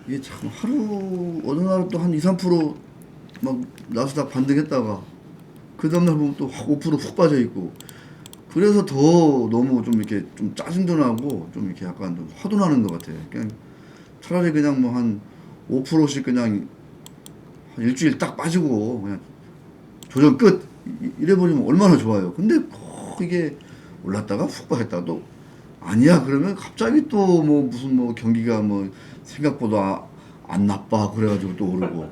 이게 참 하루 어느 날 또 한 2, 3%막 나스닥 반등했다가 그 다음날 보면 또 확 5%훅 빠져 있고 그래서 더 너무 좀 이렇게 좀 짜증도 나고 좀 이렇게 약간 좀 화도 나는 것 같아요. 그냥 차라리 그냥 뭐 한 5%씩 그냥 한 일주일 딱 빠지고 그냥 조정 끝 이래버리면 얼마나 좋아요. 근데 꼭 이게 올랐다가 훅 빠졌다가 또 아니야 그러면 갑자기 또 뭐 무슨 뭐 경기가 뭐 생각보다 안 나빠 그래가지고 또 오르고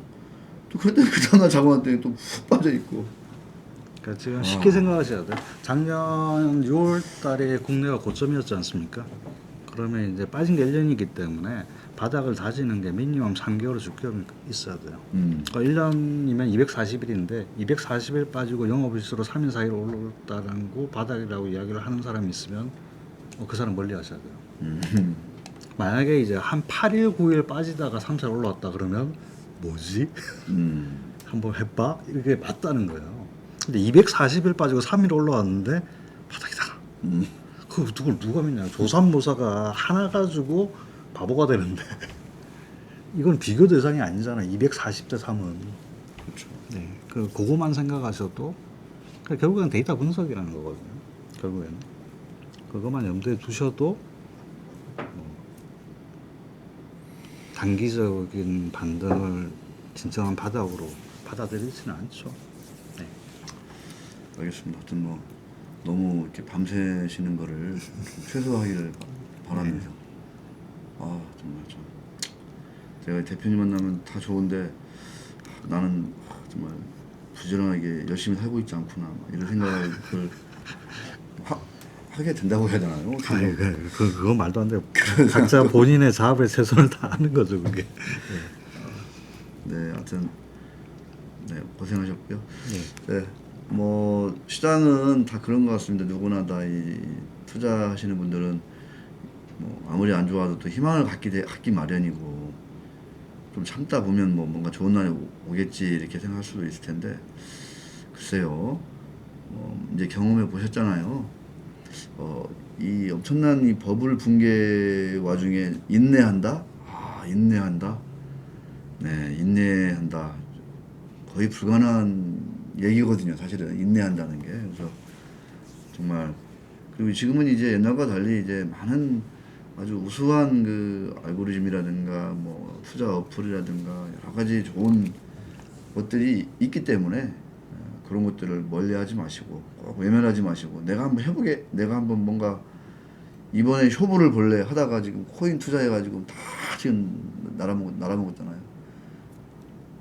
또 그랬더니 그 다음날 자고 났더니 또 훅 빠져 있고. 그러니까 지금 쉽게 생각하셔야 돼요. 작년 6월 달에 국내가 고점이었지 않습니까? 그러면 이제 빠진 게 1년이기 때문에 바닥을 다지는 게 미니멈 3개월, 6개월 있어야 돼요. 그러니까 1년이면 240일인데 240일 빠지고 영업일수로 3일, 4일 올랐다는 거 바닥이라고 이야기를 하는 사람이 있으면 그 사람 멀리 하셔야 돼요. 만약에 이제 한 8일, 9일 빠지다가 3, 4일 올라왔다 그러면 뭐지? 한번 해봐? 이게 맞다는 거예요. 근데 240일 빠지고 3일 올라왔는데 바닥이다. 그걸 누가 믿냐? 조삼모사가 하나 가지고 바보가 되는데 이건 비교 대상이 아니잖아. 240대 3은. 그렇죠. 네, 그거만 생각하셔도 결국엔 데이터 분석이라는 거거든요. 결국에는 그것만 염두에 두셔도 단기적인 반등을 진정한 바닥으로 받아들이지는 않죠. 네. 알겠습니다. 하여튼 뭐 너무 이렇게 밤새시는 거를 좀 최소화하기를 바랍니다. 아 정말 참 제가 대표님 만나면 다 좋은데 나는 정말 부지런하게 열심히 살고 있지 않구나 이런 생각을 하게 된다고 해야 되나요? 아니, 그거 말도 안 돼요. 각자 본인의 자업에 최선을 다하는 거죠, 그게. 네, 하여튼 네 고생하셨고요. 네, 뭐 시장은 다 그런 것 같습니다. 누구나 다 이 투자하시는 분들은 뭐 아무리 안 좋아도 또 희망을 갖기 마련이고 좀 참다 보면 뭐 뭔가 좋은 날이 오겠지 이렇게 생각할 수도 있을 텐데 글쎄요. 이제 경험해 보셨잖아요. 이 엄청난 이 버블 붕괴 와중에 인내한다? 아, 인내한다? 네, 인내한다. 거의 불가능한 얘기거든요, 사실은. 인내한다는 게. 그래서 정말, 그리고 지금은 이제 옛날과 달리 이제 많은 아주 우수한 그 알고리즘이라든가 뭐 투자 어플이라든가 여러 가지 좋은 것들이 있기 때문에 그런 것들을 멀리하지 마시고 꼭 외면하지 마시고 내가 한번 해보게 내가 한번 뭔가 이번에 쇼부를 볼래 하다가 지금 코인 투자해가지고 다 지금 날아먹었잖아요.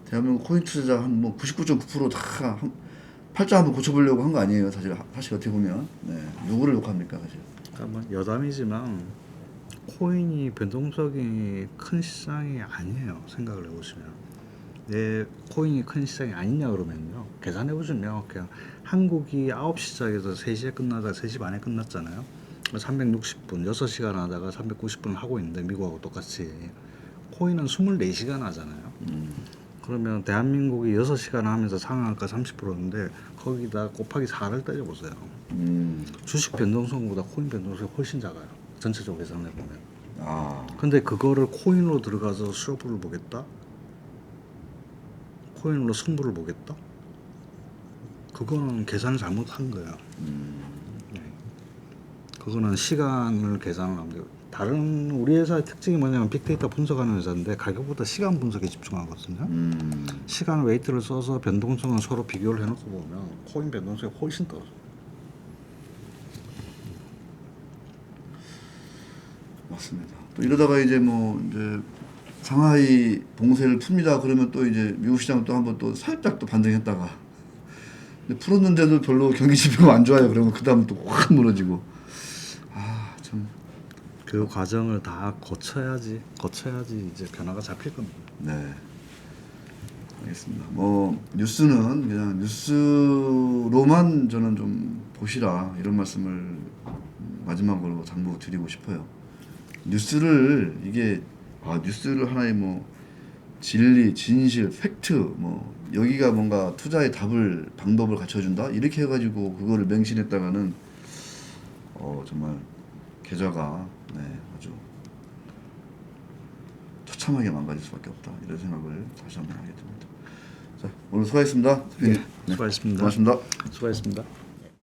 대한민국 코인 투자자 한 뭐 99.9%다 팔자 한번 고쳐보려고 한 거 아니에요. 사실 어떻게 보면 네. 누구를 욕합니까 사실. 그러니까 뭐 여담이지만 코인이 변동성이 큰 시장이 아니에요. 생각을 해보시면. 내 코인이 큰 시장이 아니냐 그러면요. 계산해 보시면 그냥 한국이 9시 시작해서 3시에 끝나다가 3시 반에 끝났잖아요. 360분, 6시간 하다가 390분 하고 있는데 미국하고 똑같이 코인은 24시간 하잖아요. 그러면 대한민국이 6시간 하면서 상한가 30%인데 거기다 곱하기 4를 때려보세요. 주식 변동성보다 코인 변동성이 훨씬 작아요. 전체적으로 계산해 보면. 아, 근데 그거를 코인으로 들어가서 수업을 보겠다? 코인으로 승부를 보겠다? 그거는 계산을 잘못한 거예요. 네. 그거는 시간을 계산을 하면 돼요. 다른 우리 회사의 특징이 뭐냐면 빅데이터 분석하는 회사인데 가격보다 시간 분석에 집중하거든요. 시간 웨이트를 써서 변동성을 서로 비교를 해놓고 보면 코인 변동성이 훨씬 떨어져요. 맞습니다. 또 이러다가 이제 뭐 이제 상하이 봉쇄를 풉니다. 그러면 또 이제 미국 시장 또 한번 또 살짝 또 반등했다가 근데 풀었는데도 별로 경기 지표가 안 좋아요. 그러면 그 다음 또 확 무너지고 아 참. 그 과정을 다 거쳐야지 이제 변화가 잡힐 겁니다. 네. 알겠습니다. 뭐 뉴스는 그냥 뉴스로만 저는 좀 보시라 이런 말씀을 마지막으로 당부 드리고 싶어요. 뉴스를 이게 뉴스를 하나의 뭐 진리, 진실, 팩트 뭐 여기가 뭔가 투자의 방법을 갖춰준다 이렇게 해가지고 그거를 맹신했다가는 정말 계좌가 아주 처참하게 망가질 수밖에 없다 이런 생각을 다시 한번 하게 됩니다. 자 오늘 수고하셨습니다. 네, 수고하셨습니다. 고맙습니다. 수고하셨습니다.